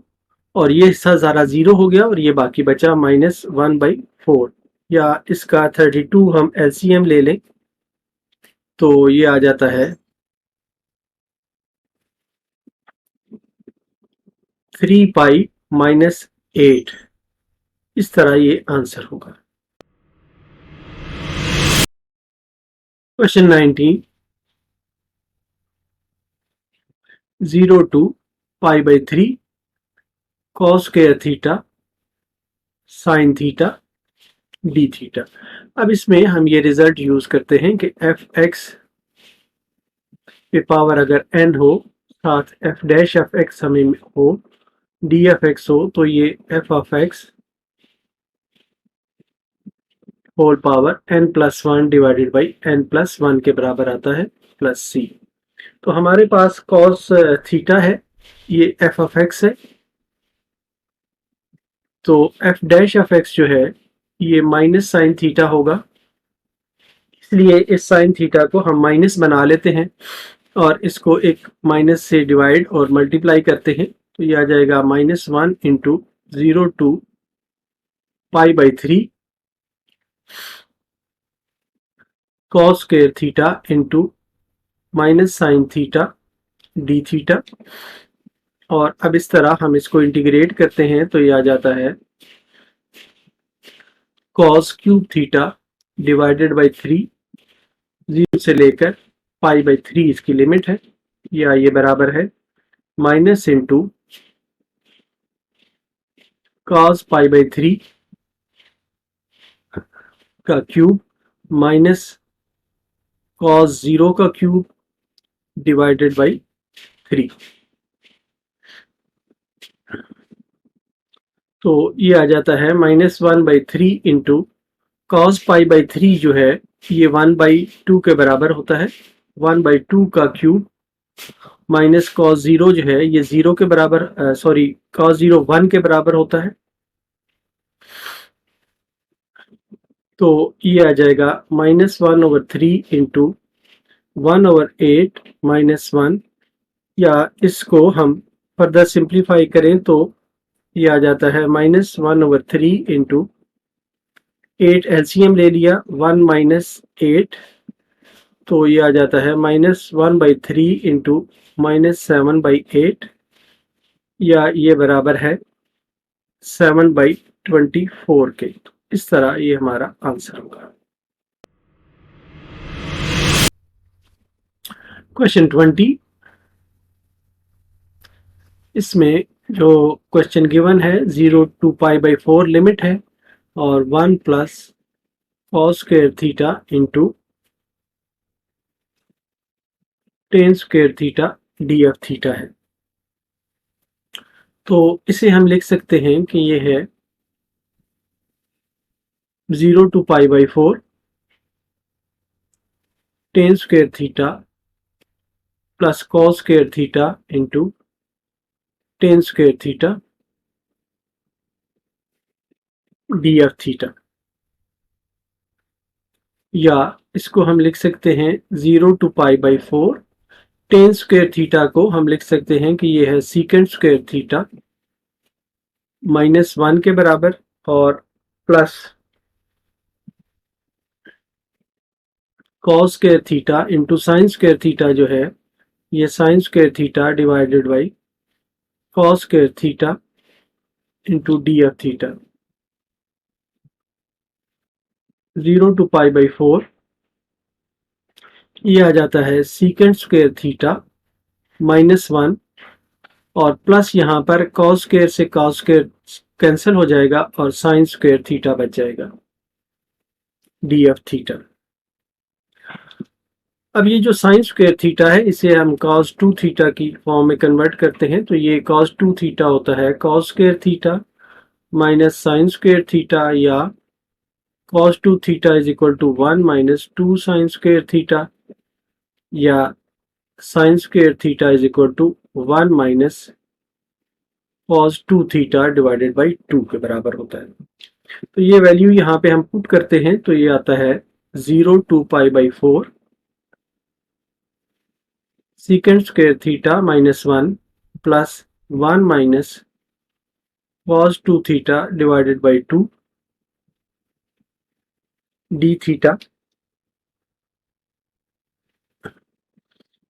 और ये हिस्सा ज़रा 0 हो गया और ये बाकी बचा -1/4, या इसका 32 हम एलसीएम ले लें तो ये आ जाता है 3 पाई माइनस 8, इस तरह ये आंसर होगा। Question 19, 0 to pi by 3 cos square theta sine theta d theta. अब इसमें हम ये रिजल्ट यूज करते हैं कि एफ एक्स पे पावर अगर n हो, साथ एफ डैश एफ एक्स हमें हो, डी एफ एक्स हो, तो ये f of x whole power n+1 divided by n+1 के बराबर आता है प्लस सी। तो हमारे पास कॉस थीटा है, ये एफ ऑफ एक्स है, तो एफ डैश ऑफ एक्स जो है ये माइनस साइन थीटा होगा, इसलिए इस साइन थीटा को हम माइनस बना लेते हैं और इसको एक माइनस से डिवाइड और मल्टीप्लाई करते हैं, तो ये आ जाएगा -1 into 0 to pi by 3 cos square theta into minus sine theta d theta, और अब इस तरह हम इसको इंटीग्रेट करते हैं तो ये आ जाता है cos cube theta divided by 3, 0 से लेकर पाई बाई 3 इसकी लिमिट है, या ये बराबर है minus into cos pi by 3 का क्यूब माइनस कॉस 0 का क्यूब डिवाइडेड बाई 3, तो ये आ जाता है -1/3 इंटू कॉस पाई बाई 3 जो है ये 1/2 के बराबर होता है, 1/2 का क्यूब माइनस कॉस 0 जो है ये 0 के बराबर, सॉरी कॉस 0 1 के बराबर होता है, तो ये आ जाएगा -1/3 इंटू 1/8 -1, या इसको हम फर्दर सिंप्लीफाई करें तो ये आ जाता है -1/3 इंटू 8 एलसीएम ले लिया, 1 - 8, तो ये आ जाता है -1/3 इंटू -7/8, या ये बराबर है 7/24 के। इस तरह ये हमारा आंसर होगा। क्वेश्चन 20, इसमें जो क्वेश्चन गिवन है 0 to पाई बाई 4 लिमिट है, और 1 plus cos square theta into tan square theta d f theta है। तो इसे हम लिख सकते हैं कि ये है 0 to pi by 4 tan square theta plus cos square theta into tan square theta d f theta, या इसको हम लिख सकते हैं 0 to pi by 4 tan square theta को हम लिख सकते हैं कि ये है सीकेंड स्क्वायर थीटा -1 के बराबर और plus cos square theta into sine square theta जो है ये sine square theta divided by cos square theta into d f theta. 0 to pi by 4 ये आ जाता है सीकेंड स्क्वायर थीटा -1 और प्लस यहाँ पर कॉस स्क्वायर से कॉस स्क्वायर कैंसिल हो जाएगा और साइन स्क्वायर थीटा बच जाएगा डी एफ थीटा। अब ये जो साइन स्क्वायर थीटा है इसे हम cos 2 थीटा की फॉर्म में कन्वर्ट करते हैं, तो ये cos 2 थीटा होता है cos square theta minus sine square theta, या cos 2 theta is equal to 1 minus 2 sine square theta, या sine square theta is equal to 1 minus cos 2 theta divided by 2 के बराबर होता है। तो ये वैल्यू यहाँ पे हम पुट करते हैं तो ये आता है 0 to pi by 4 secant square theta -1 plus 1 minus cos 2 theta divided by 2 d theta।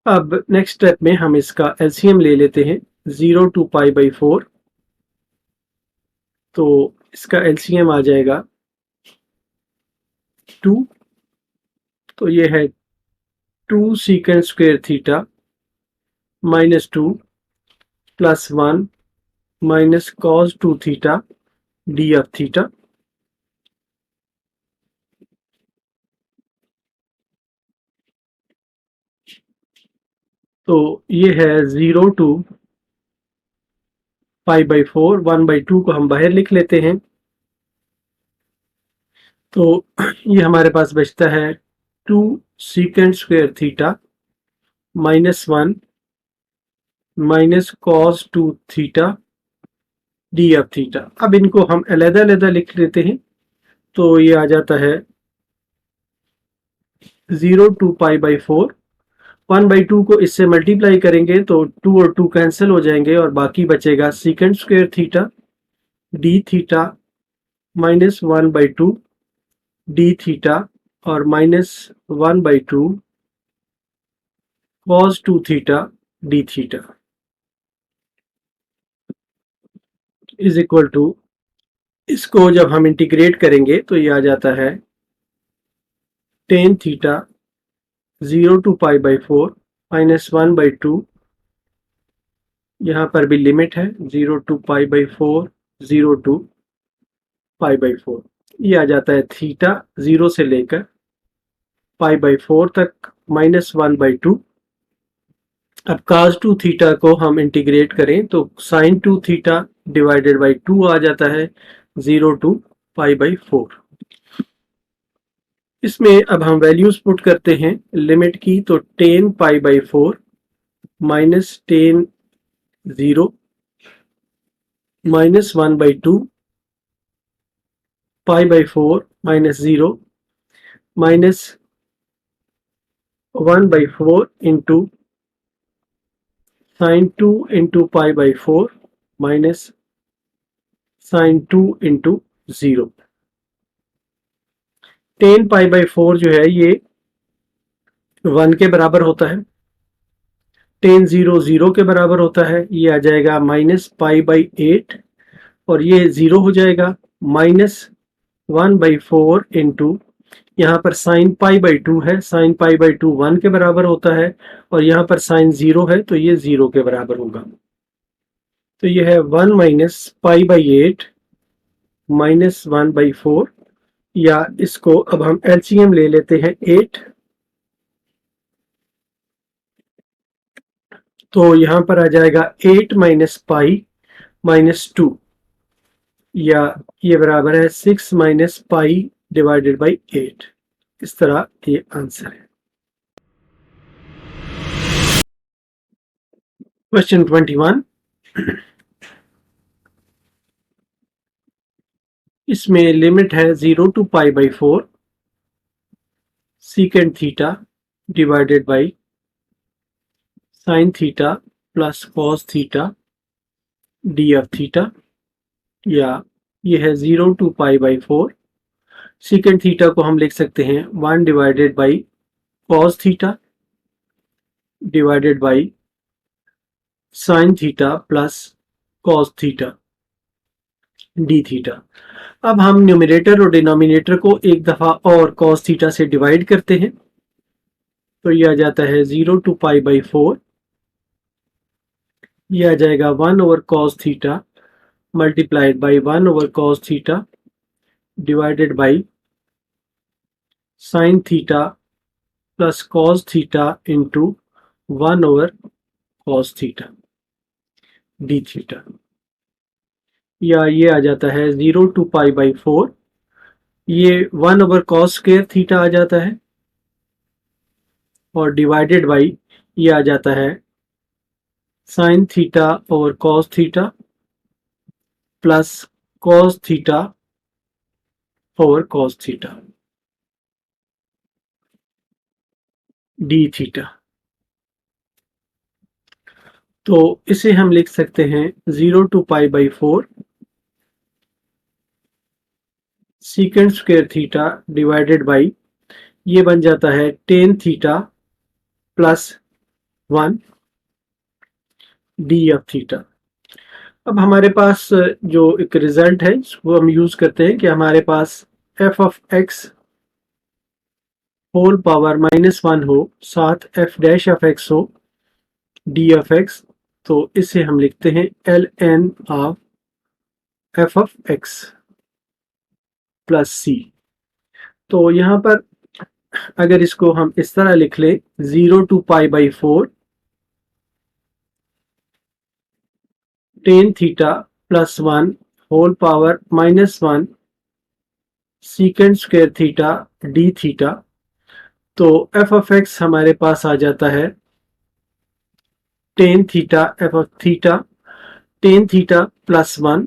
अब नेक्स्ट स्टेप में हम इसका एलसीएम ले लेते हैं 0 टू पाई बाई 4, तो इसका एलसीएम आ जाएगा 2, तो ये है 2 secant square theta -2 plus 1 minus cos 2 theta d f theta. तो ये है 0 टू पाई बाई 4, 1/2 को हम बाहर लिख लेते हैं, तो ये हमारे पास बचता है 2 secant square theta -1 minus cos 2 theta d f theta. अब इनको हम अलग-अलग लिख लेते हैं, तो ये आ जाता है 0 टू पाई बाई 4, 1/2 को इससे मल्टीप्लाई करेंगे तो 2 और 2 कैंसिल हो जाएंगे और बाकी बचेगा secant square theta d theta -1/2 d theta और -1/2 cos 2 theta d theta is equal to, इसको जब हम इंटीग्रेट करेंगे तो ये आ जाता है tan theta 0 to pi by 4 -1/2, यहाँ पर भी लिमिट है 0 to pi by 4 0 to pi by 4, ये आ जाता है थीटा 0 से लेकर पाई बाई 4 तक -1/2। अब cos 2 थीटा को हम इंटीग्रेट करें तो sin 2 थीटा डिवाइडेड बाई 2 आ जाता है 0 टू पाई बाई 4। इसमें अब हम वैल्यूज पुट करते हैं लिमिट की, तो tan pi by 4 minus tan 0 -1/2 pi by 4 -0 minus 1/4 into sin 2 into pi by 4 minus sin 2 into 0। tan pi by 4 जो है ये 1 के बराबर होता है, tan 0 0 के बराबर होता है, ये आ जाएगा -π/8 और ये 0 हो जाएगा -1/4 इंटू, यहाँ पर sin π/2 है, sin π/2 1 के बराबर होता है और यहाँ पर sin 0 है तो ये 0 के बराबर होगा। तो ये है 1 - π/8 -1/4, या इसको अब हम एलसीएम ले लेते हैं 8। तो यहां पर आ जाएगा 8 माइनस पाई माइनस 2, या ये बराबर है 6 माइनस पाई डिवाइडेड बाई 8। इस तरह ये आंसर है। क्वेश्चन 21, इसमें लिमिट है 0 to π/4 secant theta divided by sine theta plus cos theta d of theta, या ये है 0 to π/4। सीकेंट थीटा को हम लिख सकते हैं 1 divided by cos theta divided by sine theta plus cos theta d theta. अब हम न्यूमरेटर और डिनोमिनेटर को एक दफा और कॉस थीटा से डिवाइड करते हैं, तो ये आ जाता है 0 to π/4, ये आ जाएगा 1 over cos theta multiplied by 1 over cos theta divided by sine theta plus cos theta into 1 over cos theta d theta, या ये आ जाता है 0 to π/4, ये 1 ओवर कॉस स्क्वायर थीटा आ जाता है, और डिवाइडेड बाई ये आ जाता है sine theta over cos theta plus cos theta over cos theta d theta. तो इसे हम लिख सकते हैं 0 to π/4 secant square theta divided by, ये बन जाता है tan theta plus 1 d of theta. अब हमारे पास जो एक रिजल्ट है वो हम यूज करते हैं कि हमारे पास f of x whole power -1 हो, साथ एफ डैश ऑफ एक्स हो डी ऑफ एक्स, तो इसे हम लिखते हैं l n of f of x plus C. तो यहाँ पर अगर इसको हम इस तरह लिख ले 0 to π/4 tan theta plus 1 whole power -1 secant square theta d theta, तो एफ ऑफ एक्स हमारे पास आ जाता है tan theta f of theta, tan theta plus 1,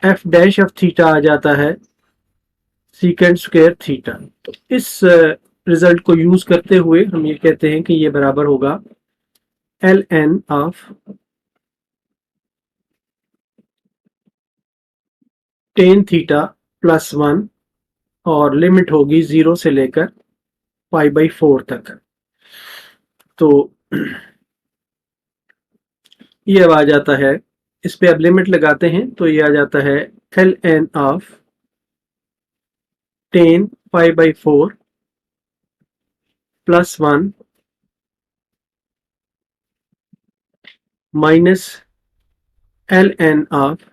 f dash of theta आ जाता है सीकेंट स्क्वायर थीटा। तो इस रिजल्ट को यूज करते हुए हम ये कहते हैं कि ये बराबर होगा l n of tan theta plus 1, और लिमिट होगी 0 से लेकर π/4 तक। तो ये अब आ जाता है, इस पे अब लिमिट लगाते हैं तो ये आ जाता है l n of tan π/4 plus 1 minus l n of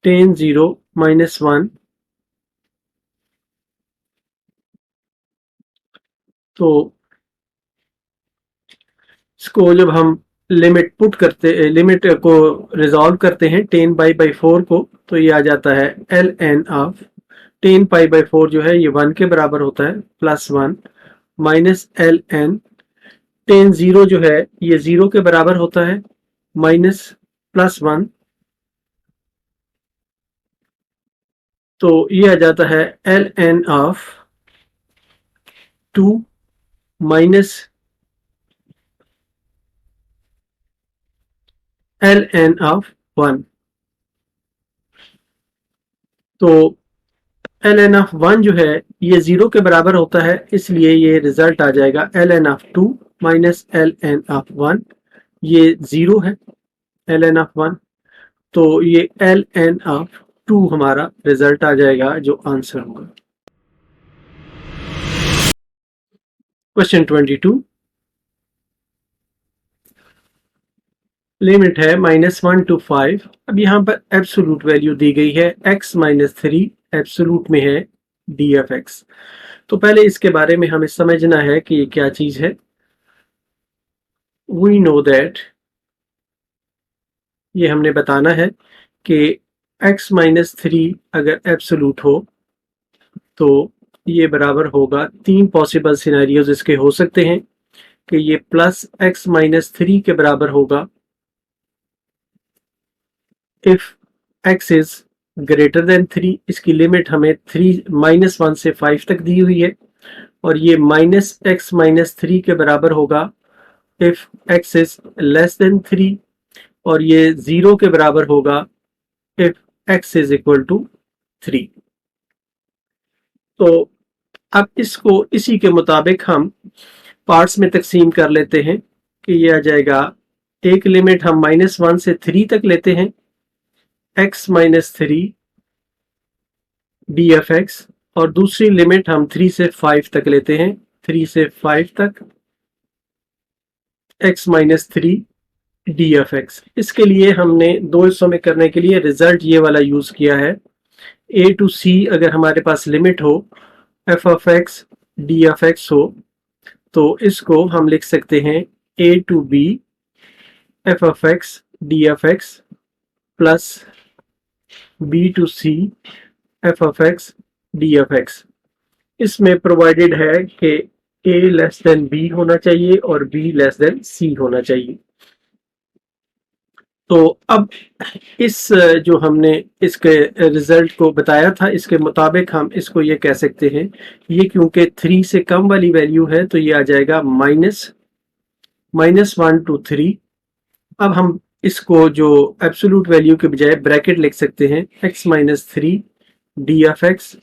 tan 0 -1। तो इसको जब हम लिमिट को रिजॉल्व करते हैं 10π/4 को, तो ये आ जाता है एल एन ऑफ 10π/4 जो है ये 1 के बराबर होता है, प्लस 1 माइनस एल एन 10 जो है ये 0 के बराबर होता है, माइनस प्लस 1, तो ये आ जाता है l n of 2 minus l n of 1। तो एल एन ऑफ 1 जो है ये 0 के बराबर होता है, इसलिए ये रिजल्ट आ जाएगा l n of 2 minus l n of 1, ये 0 है एल एन ऑफ 1, तो ये एल एन ऑफ 2 हमारा रिजल्ट आ जाएगा जो आंसर होगा। क्वेश्चन 22, लिमिट है -1 to 5। अब यहाँ पर एब्सोल्यूट वैल्यू दी गई है x - 3, एब्सोल्यूट में है डी एफ एक्स। तो पहले इसके बारे में हमें समझना है कि ये क्या चीज है। वी नो दैट, ये हमने बताना है कि x - 3 अगर एब्सोल्यूट हो तो ये बराबर होगा, तीन पॉसिबल सिनेरियोज इसके हो सकते हैं कि ये प्लस x - 3 के बराबर होगा if x is greater than 3। इसकी लिमिट हमें -1 से 5 तक दी हुई है। और ये -x - 3 के बराबर होगा if x is less than 3। और ये 0 के बराबर होगा if x is equal to 3। तो अब इसको इसी के मुताबिक हम पार्ट्स में तकसीम कर लेते हैं कि ये आ जाएगा, एक लिमिट हम -1 से 3 तक लेते हैं x - 3 डी एफ एक्स, और दूसरी लिमिट हम 3 से 5 तक लेते हैं, 3 से 5 तक x - 3 डी एफ एक्स। इसके लिए हमने दो हिस्सों में करने के लिए रिजल्ट ये वाला यूज किया है। a टू c अगर हमारे पास लिमिट हो f of x d F x हो तो इसको हम लिख सकते हैं a to b f of x d F x plus b to c f of x d F x. इसमें प्रोवाइडेड है कि a लेस देन b होना चाहिए और b लेस देन c होना चाहिए। तो अब इस जो हमने इसके रिजल्ट को बताया था इसके मुताबिक हम इसको ये कह सकते हैं, ये क्योंकि 3 से कम वाली वैल्यू है तो ये आ जाएगा -1 to 3। अब हम इसको जो एब्सोल्यूट वैल्यू के बजाय ब्रैकेट लिख सकते हैं x - 3 डी एफ एक्स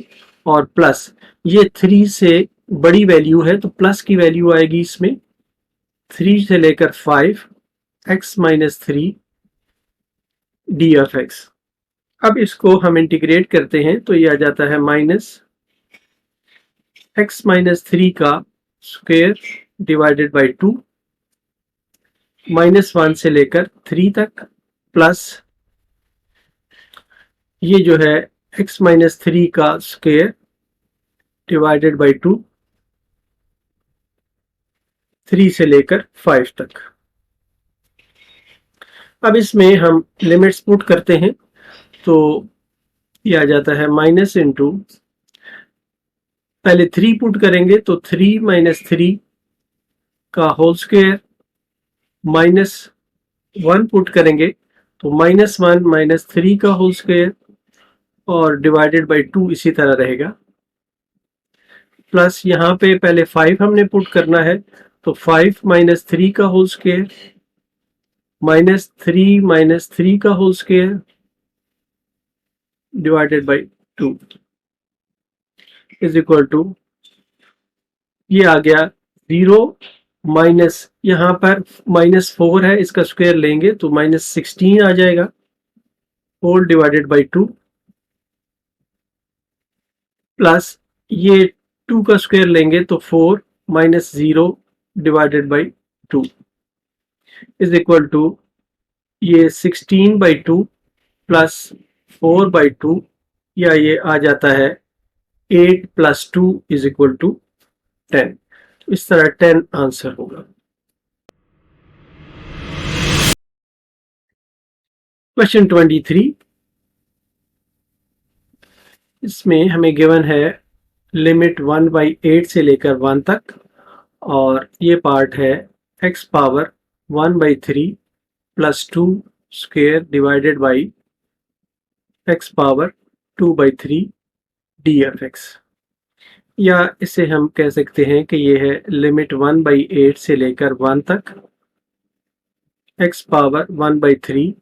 और प्लस, ये 3 से बड़ी वैल्यू है तो प्लस की वैल्यू आएगी इसमें 3 से लेकर 5 x - 3 डी एफ एक्स। अब इसको हम इंटीग्रेट करते हैं तो ये आ जाता है -x - 3 का स्क्वायर डिवाइडेड बाई 2, -1 से लेकर 3 तक, प्लस ये जो है x - 3 का स्क्वायर डिवाइडेड बाई 2, 3 से लेकर 5 तक। अब इसमें हम लिमिट्स पुट करते हैं तो ये आ जाता है माइनस इंटू, पहले 3 पुट करेंगे तो 3 - 3 का होल स्क्वायर, -1 पुट करेंगे तो -1 - 3 का होल स्क्वायर और डिवाइडेड बाई 2 इसी तरह रहेगा। प्लस यहाँ पे पहले 5 हमने पुट करना है तो 5 - 3 का होल स्क्वायर, -3 - 3 का whole square divided by 2 is equal to, ये आ गया 0 माइनस, यहाँ पर -4 है इसका स्क्वायर लेंगे तो -16 आ जाएगा होल डिवाइडेड बाई 2, प्लस ये 2 का स्क्वायर लेंगे तो 4 - 0 divided by 2 is equal to, ये 16/2 प्लस 4/2, या ये आ जाता है 8 + 2 इज इक्वल टू 10। तो इस तरह 10 आंसर होगा। क्वेश्चन 23, इसमें हमें गिवन है लिमिट 1/8 से लेकर 1 तक, और ये पार्ट है x power 1/3 plus 2 square divided by x power 2/3 d F x. या इसे हम कह सकते हैं कि ये है लिमिट 1/8 से लेकर 1 तक x power 1/3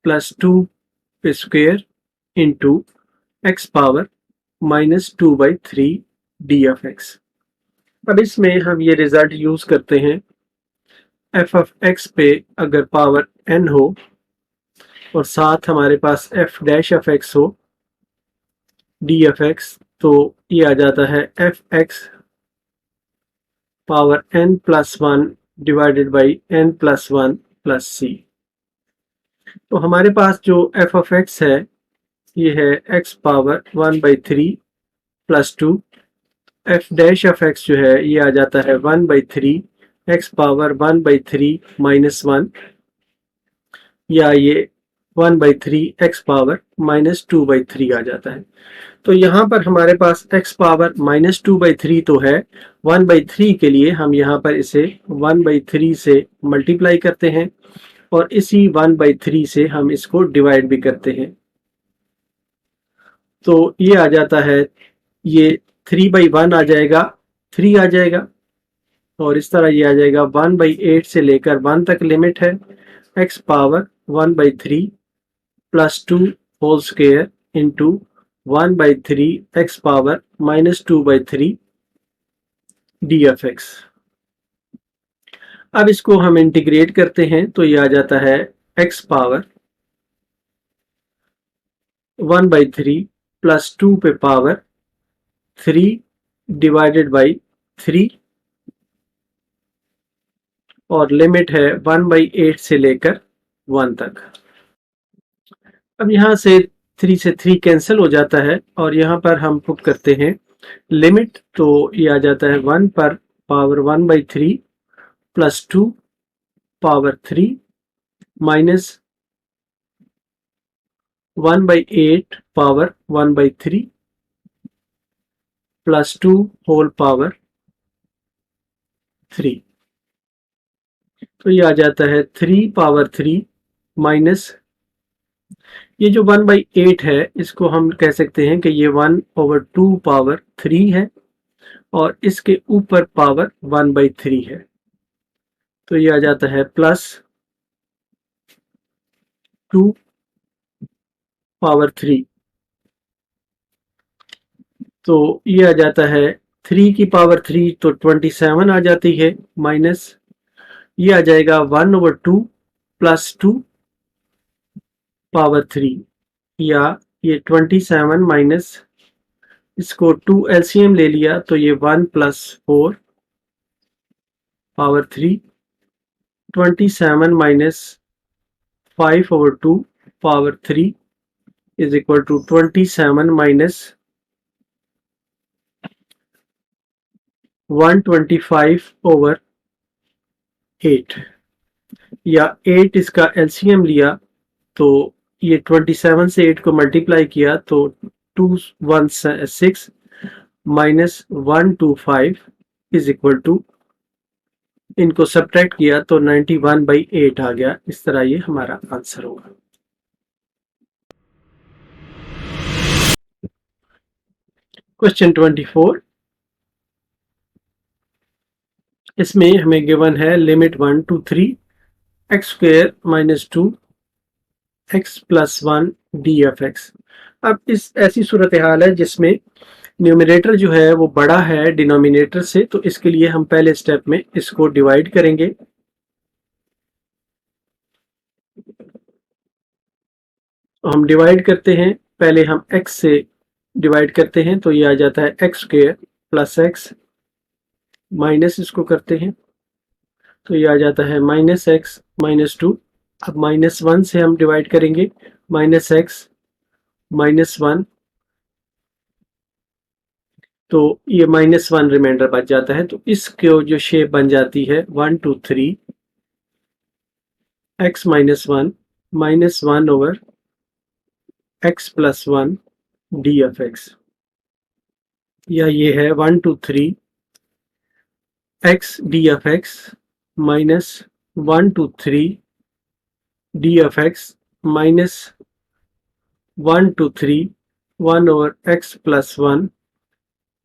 plus 2 square into x power -2/3 d F x. अब इसमें हम ये रिजल्ट यूज करते हैं, f ऑफ x पे अगर पावर n हो और साथ हमारे पास f डैश ऑफ x हो डी एफ एक्स, तो ये आ जाता है f x power n + 1 divided by n + 1 plus c। तो हमारे पास जो एफ ऑफ एक्स है ये है x power 1/3 plus 2। F dash of x जो है ये आ जाता है 1/3 एक्स पावर 1/3 माइनस 1, या ये 1/3 एक्स पावर माइनस 2/3 आ जाता है। तो यहाँ पर हमारे पास x पावर माइनस 2/3 तो है, 1/3 के लिए हम यहाँ पर इसे 1/3 से मल्टीप्लाई करते हैं और इसी 1/3 से हम इसको डिवाइड भी करते हैं। तो ये आ जाता है, ये 3/1 आ जाएगा, 3 आ जाएगा, और इस तरह ये आ जाएगा 1/8 से लेकर 1 तक लिमिट है x power 1/3 plus 2 whole square into 1/3 x power minus 2/3 d F x. अब इसको हम इंटीग्रेट करते हैं तो ये आ जाता है x पावर 1/3 प्लस 2 पे पावर 3 डिवाइडेड बाई 3, और लिमिट है 1/8 से लेकर 1 तक। अब यहाँ से 3 से 3 कैंसिल हो जाता है और यहाँ पर हम पुट करते हैं लिमिट, तो ये आ जाता है 1 पर power 1/3 plus 2 power 3 minus 1/8 power 1/3 plus 2 whole power 3। तो ये आ जाता है 3 पावर 3 माइनस, ये जो 1/8 है इसको हम कह सकते हैं कि ये 1/2 पावर 3 है और इसके ऊपर पावर 1/3 है। तो ये आ जाता है प्लस 2 पावर 3। तो ये आ जाता है 3 की पावर 3 तो 27 आ जाती है, माइनस ये आ जाएगा 1/2 प्लस 2 पावर 3, या ये 27 माइनस इसको 2 एलसीएम ले लिया तो ये 1 plus 4 power 3, 27 minus 5/2 power 3 is equal to 27 minus 125/8, या 8 इसका एलसीएम लिया तो ये 27 से 8 को मल्टीप्लाई किया तो 216 माइनस 125 इज इक्वल टू, इनको सब्ट्रैक्ट किया तो 91/8 आ गया। इस तरह ये हमारा आंसर होगा। क्वेश्चन 24, इसमें हमें गिवन है limit 1 to 3 x square minus 2 x plus 1 d F x. अब इस ऐसी सूरत हाल है जिसमें न्यूमरेटर जो है वो बड़ा है डिनोमिनेटर से, तो इसके लिए हम पहले स्टेप में इसको डिवाइड करेंगे। तो हम डिवाइड करते हैं, पहले हम x से डिवाइड करते हैं तो ये आ जाता है x square plus x, minus इसको करते हैं तो ये आ जाता है माइनस एक्स माइनस 2। अब -1 से हम डिवाइड करेंगे, माइनस एक्स माइनस 1, तो ये -1 रिमाइंडर बच जाता है। तो इसको जो शेप बन जाती है 1 2 3 x minus 1 minus 1 over x plus 1 d F x, या ये है 1 2 3 x d F x minus 1 2 3 d F x minus 1 2 3 1 over x plus 1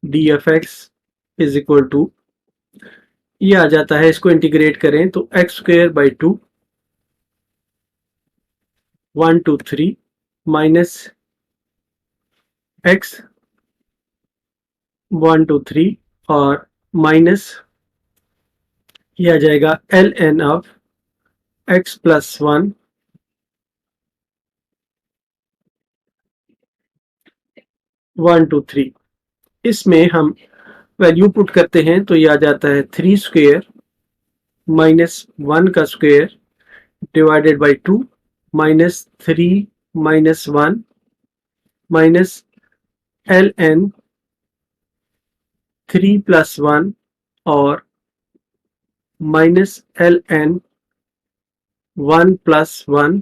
d F x is equal to, ये आ जाता है, इसको इंटीग्रेट करें तो x square by 2 1 2 3 minus x 1 2 3 और माइनस ये आ जाएगा l n of x plus 1 1 2 3। इसमें हम वैल्यू पुट करते हैं तो ये आ जाता है 3 स्क्वायर माइनस 1 का square divided by 2, -3 -1 minus ln 3 + 1 और -ln 1 + 1,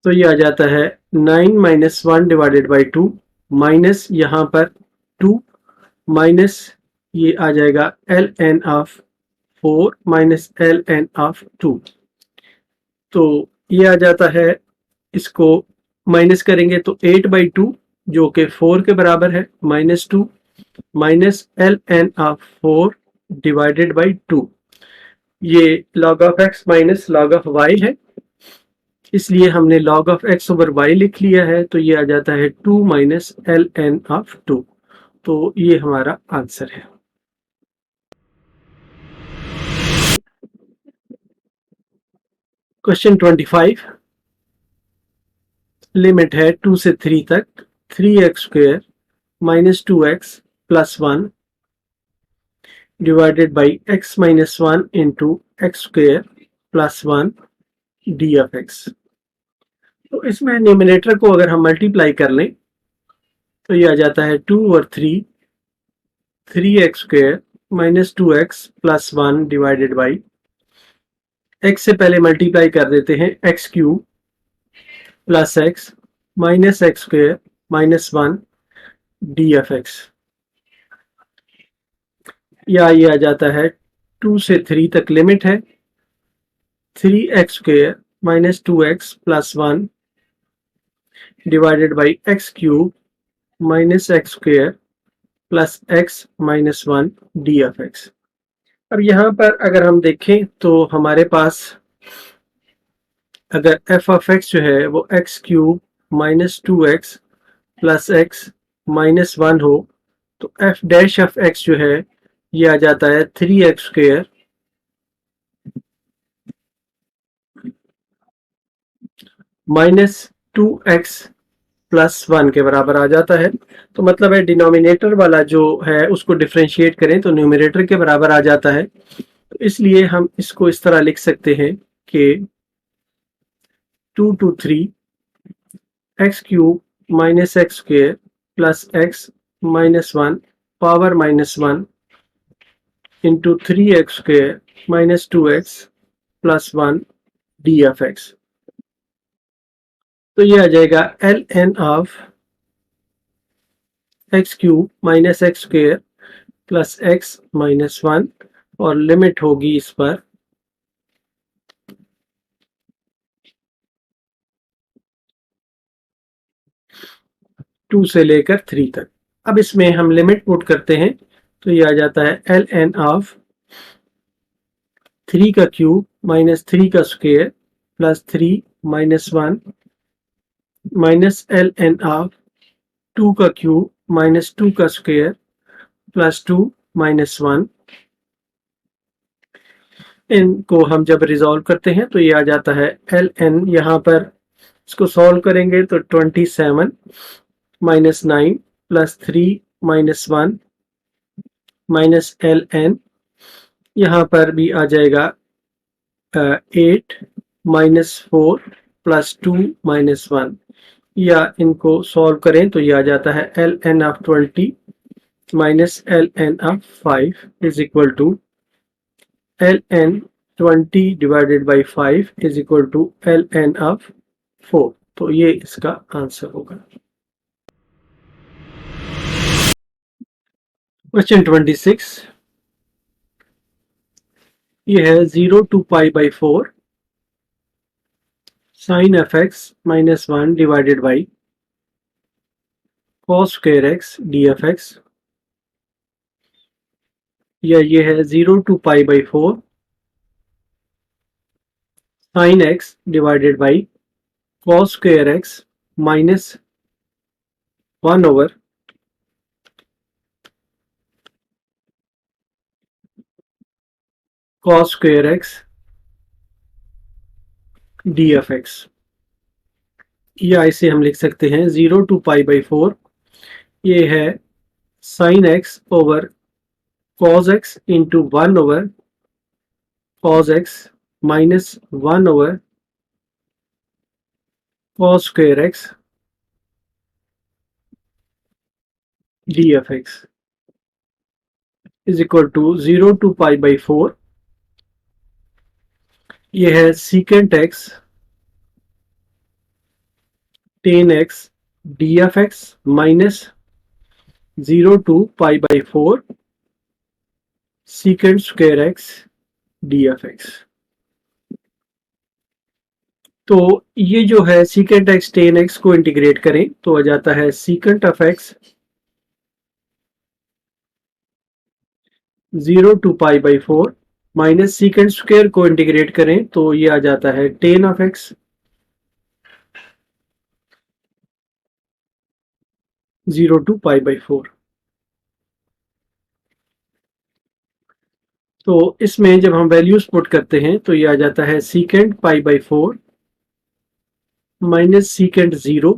तो ये आ जाता है 9 - 1 / 2 माइनस यहाँ पर 2 माइनस ये आ जाएगा ln of 4 minus ln of 2, तो ये आ जाता है, इसको माइनस करेंगे तो 8/2 जो कि 4 के बराबर है, -2 माइनस ln ऑफ 4 / 2, ये log of x minus log of y है, इसलिए हमने log ऑफ x/y लिख लिया है, तो ये आ जाता है 2 माइनस ln ऑफ 2, तो ये हमारा आंसर है। क्वेश्चन 25, लिमिट है 2 से 3 तक 3x² - 2x + 1 divided by x - 1 into x² + 1 d of x। तो इसमें न्यूमिनेटर को अगर हम मल्टीप्लाई कर लें तो ये आ जाता है 2 और 3x² - 2x + 1 divided by x से पहले मल्टीप्लाई कर देते हैं x³ + x - x² - 1 d of x, या ये आ जाता है 2 से 3 तक लिमिट है 3x² - 2x + 1 divided by x³ - x² + x - 1 d of x। अब यहाँ पर अगर हम देखें तो हमारे पास अगर f ऑफ x जो है वो x³ - 2x + x - 1 हो, तो f डैश ऑफ x जो है ये आ जाता है 3x² - 2x + 1 के बराबर आ जाता है, तो मतलब है डिनोमिनेटर वाला जो है उसको डिफ्रेंशिएट करें तो न्यूमरेटर के बराबर आ जाता है, तो इसलिए हम इसको इस तरह लिख सकते हैं कि 2 to 3 x³ - x² + x - 1 power -1 into 3x² - 2x + 1 d of x, तो ये आ जाएगा ln of x³ - x² + x - 1 और लिमिट होगी इस पर 2 से लेकर 3 तक। अब इसमें हम लिमिट पुट करते हैं तो ये आ जाता है ln ऑफ 3 का क्यूब - 3 का स्क्वायर + 3 - 1 माइनस ln ऑफ 2 का क्यूब - 2 का स्क्वायर + 2 - 1। इनको हम जब रिजॉल्व करते हैं तो ये आ जाता है ln, यहाँ पर इसको सॉल्व करेंगे तो 27 - 9 + 3 - 1 ln, यहाँ पर भी आ जाएगा 8 - 4 + 2 - 1, या इनको सॉल्व करें तो ये आ जाता है ln of 20 - ln of 5 is equal to ln 20 divided by 5 is equal to ln of 4, तो ये इसका आंसर होगा। क्वेश्चन 26, ये है 0 to π/4 sin fx - 1 divided by cos square x D of x, या ये है 0 to π/4 sin x divided by cos square x minus 1 over cos square x D of x, या इसे हम लिख सकते हैं 0 to π/4, ये है sin x over cos x into 1 over cos x minus 1 over cos square x dfx is equal to 0 to pi by 4. ये है secant x tan x dfx minus 0 to pi by 4 secant square x dfx. तो ये जो है secant x tan x को इंटीग्रेट करें तो आ जाता है secant of x 0 to pi by 4 minus secant square को इंटीग्रेट करें तो ये आ जाता है tan of x 0 to pi by 4. तो इसमें जब हम वैल्यूज पुट करते हैं तो ये आ जाता है secant pi by 4 minus secant 0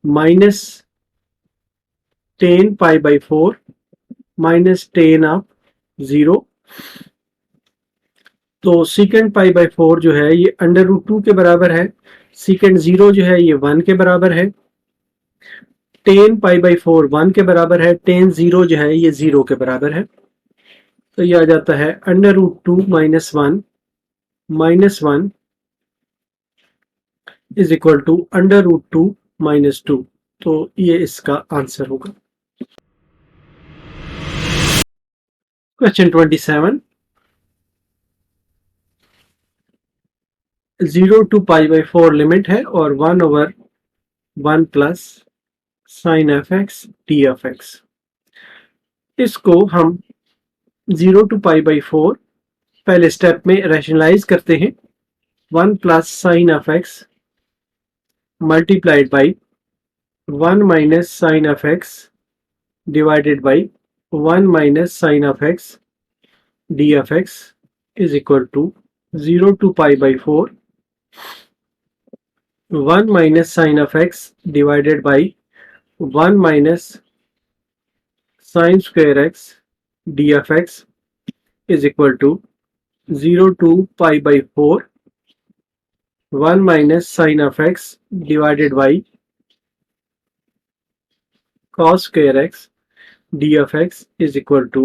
minus tan pi by 4 minus tan of 0. तो secant pi by 4 जो है ये अंडर रूट 2 के बराबर है, secant 0 जो है ये 1 के बराबर है, tan pi by 4 1 के बराबर है, tan 0 जो है ये 0 के बराबर है. तो ये आ जाता है under root 2 minus 1 is equal to under root 2 minus 2. तो ये इसका आंसर होगा. Question 27. 0 to pi by 4 limit है और 1 over 1 plus sine f x t f x. इसको हम 0 टू पाई बाई 4 पहले स्टेप में रैशनलाइज करते हैं. 1 plus sine f x multiplied by 1 minus sine f x divided by 1 minus sine f x d F x is equal to 0 to pi by 4 1 minus sin of x divided by 1 minus sin square x d of x is equal to 0 to pi by 4 1 minus sin of x divided by cos square x d of x is equal to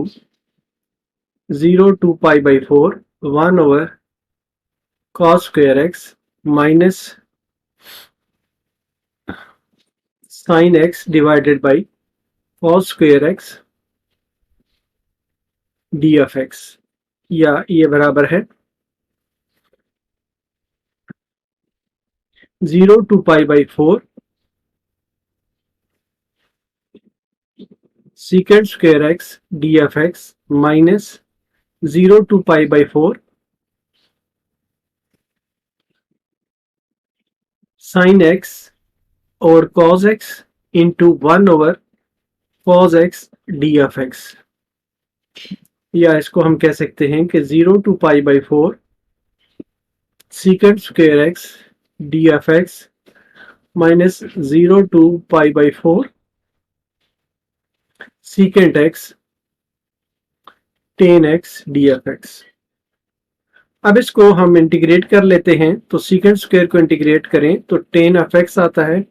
0 to pi by 4 1 over cos square x minus sin x divided by cos square x d of x. या ये बराबर है 0 to pi by 4 secant square x d of x minus 0 to pi by 4 sin x और cos x into 1 over cos x d of x. या इसको हम कह सकते हैं कि 0 to pi by 4 secant square x d of x minus 0 to pi by 4 secant x tan x d of x. अब इसको हम इंटीग्रेट कर लेते हैं. तो secant स्क्वायर को इंटीग्रेट करें तो tan of x आता है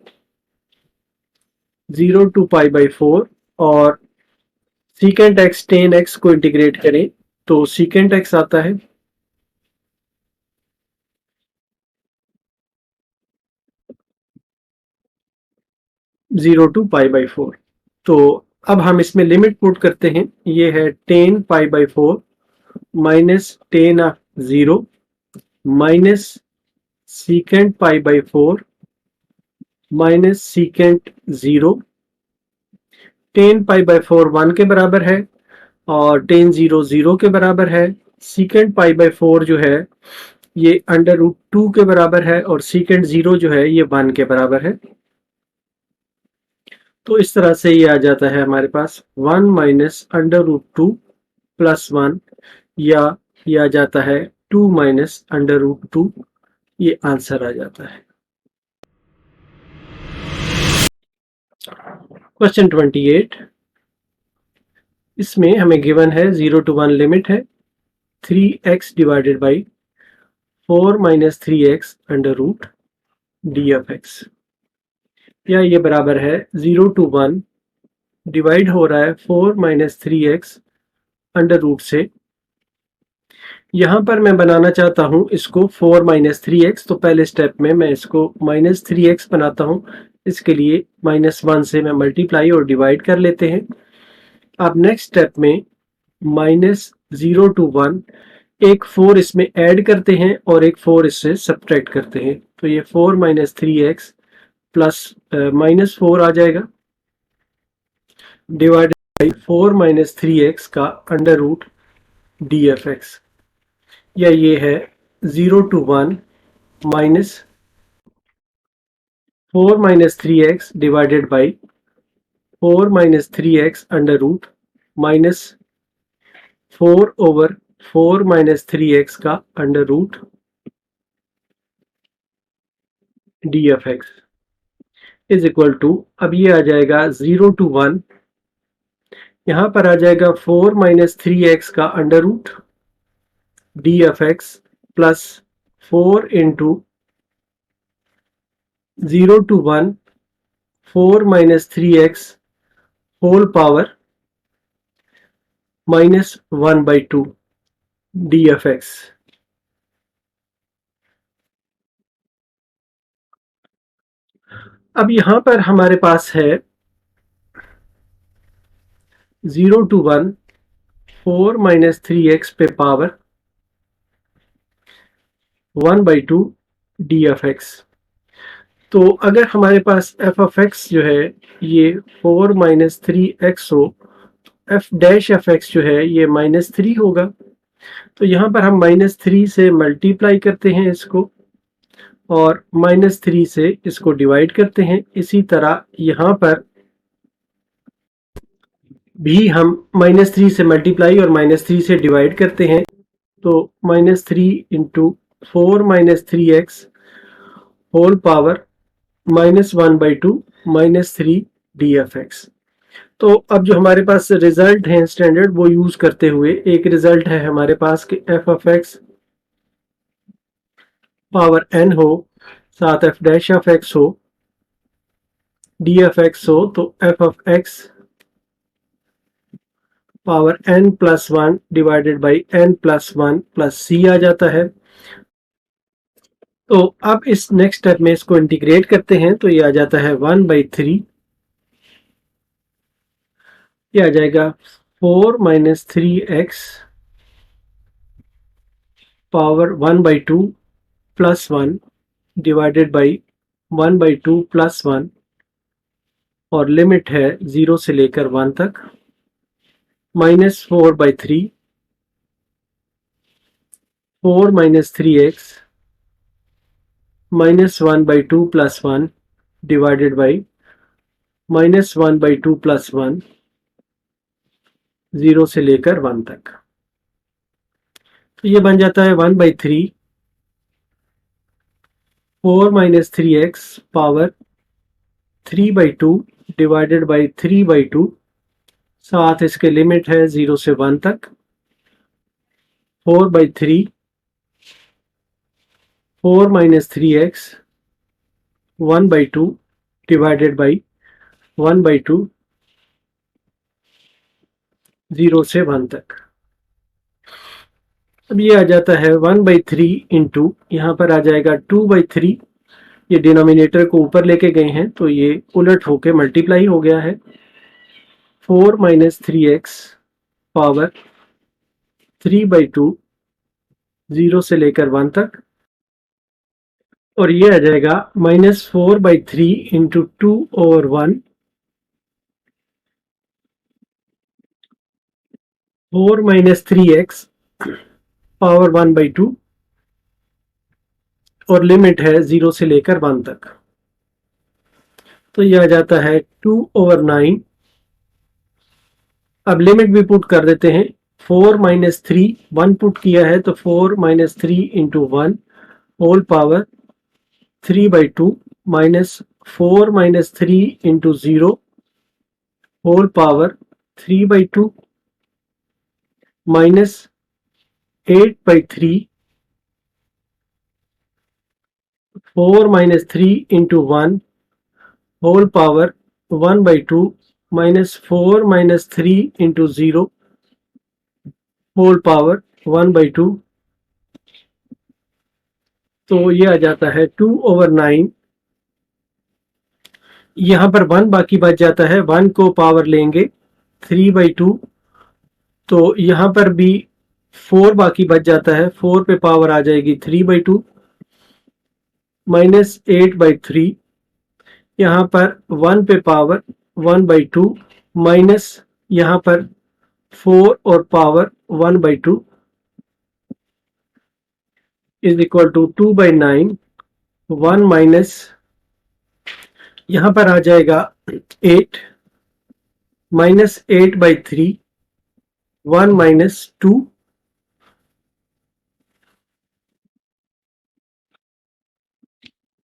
0 to pi by 4 और secant x tan x को इंटीग्रेट करें तो secant x आता है 0 to pi by 4. तो अब हम इसमें लिमिट पुट करते हैं. ये है tan pi by 4 minus tan of 0 minus secant pi by 4 minus secant 0. tan pi by 4 1 के बराबर है और tan 0 0 के बराबर है. secant pi by 4 जो है ये अंडर रूट 2 के बराबर है और secant 0 जो है ये 1 के बराबर है. तो इस तरह से ये आ जाता है हमारे पास 1 माइनस अंडर रूट 2 प्लस 1 या ये आ जाता है 2 माइनस अंडर रूट 2. ये आंसर आ जाता है. क्वेश्चन 28. इसमें हमें गिवन है 0 to 1 लिमिट है 3x divided by 4 minus 3x under root d F x, या ये बराबर है 0 to 1 डिवाइड हो रहा है 4 माइनस 3x अंडर रूट से। यहाँ पर मैं बनाना चाहता हूँ इसको 4 माइनस 3x, तो पहले स्टेप में मैं इसको माइनस 3x बनाता हूँ। इसके लिए -1 से मैं मल्टीप्लाई और डिवाइड कर लेते हैं। अब नेक्स्ट स्टेप में -0 to 1 एक 4 इसमें ऐड करते हैं और एक 4 इससे सब्ट्रैक्ट करते हैं, तो ये 4 माइनस 3x प्लस -4 आ जाएगा डिवाइडेड बाई 4 माइनस 3x का under root d F x, या ये है 0 to 1 minus 4 minus 3x divided by 4 minus 3x under root minus 4 over 4 minus 3x का under root d F x is equal to, अब ये आ जाएगा 0 to 1, यहाँ पर आ जाएगा 4 माइनस 3x का under root d F x plus 4 into 0 to 1 4 minus 3x whole power -1/2 d F x. अब यहां पर हमारे पास है 0 to 1 4 माइनस 3x पे पावर 1/2 डी एफ एक्स। तो अगर हमारे पास एफ ऑफ एक्स जो है ये 4 माइनस 3x हो, एफ डैश एफ एक्स जो है ये -3 होगा, तो यहाँ पर हम -3 से मल्टीप्लाई करते हैं इसको और -3 से इसको डिवाइड करते हैं। इसी तरह यहाँ पर भी हम -3 से मल्टीप्लाई और -3 से डिवाइड करते हैं, तो -3 into 4 minus 3x whole power -1/2 -3 d F x. तो अब जो हमारे पास रिजल्ट है स्टैंडर्ड वो यूज करते हुए एक रिजल्ट है हमारे पास कि f of x power n हो, साथ एफ डैश ऑफ एक्स हो, डी एफ एक्स हो, तो f of x power n plus 1 divided by n plus 1 plus c आ जाता है। तो अब इस नेक्स्ट स्टेप में इसको इंटीग्रेट करते हैं, तो ये आ जाता है 1/3, ये आ जाएगा 4 minus 3x power 1/2 plus 1 divided by 1/2 plus 1, और लिमिट है 0 से लेकर 1 तक, -4/3 4 minus 3x -1/2 plus 1 divided by -1/2 plus 1 0 से लेकर 1 तक। तो ये बन जाता है 1/3 4 minus 3x power 3/2 divided by 3/2, साथ इसके लिमिट है 0 से 1 तक, 4/3 4 माइनस 3x 1/2 डिवाइडेड बाई 1/2 0 से 1 तक। अब ये आ जाता है 1/3 इंटू, यहाँ पर आ जाएगा 2/3, ये डिनोमिनेटर को ऊपर लेके गए हैं तो ये उलट होके मल्टीप्लाई हो गया है, 4 माइनस 3x पावर 3/2 0 से लेकर 1 तक, और ये आ जाएगा -4/3 इंटू 2/1 4 माइनस 3x पावर 1/2, और लिमिट है 0 से लेकर 1 तक, तो यह आ जाता है 2/9। अब लिमिट भी पुट कर देते हैं, 4 माइनस 3 1 पुट किया है तो 4 minus 3 into 1 whole power 3/2 minus 4 minus 3 into 0 whole power 3/2 minus 8/3 4 minus 3 into 1 whole power 1/2 minus 4 minus 3 into 0 whole power 1/2, तो ये आ जाता है 2/9। यहाँ पर 1 बाकी बच जाता है, 1 को पावर लेंगे 3/2, तो यहाँ पर भी 4 बाकी बच जाता है, 4 पे पावर आ जाएगी 3/2 माइनस 8/3, यहाँ पर 1 पे पावर 1/2 माइनस यहाँ पर 4 और power 1/2 is equal to 2/9। 1 minus यहाँ पर आ जाएगा 8 माइनस 8/3 1 माइनस 2,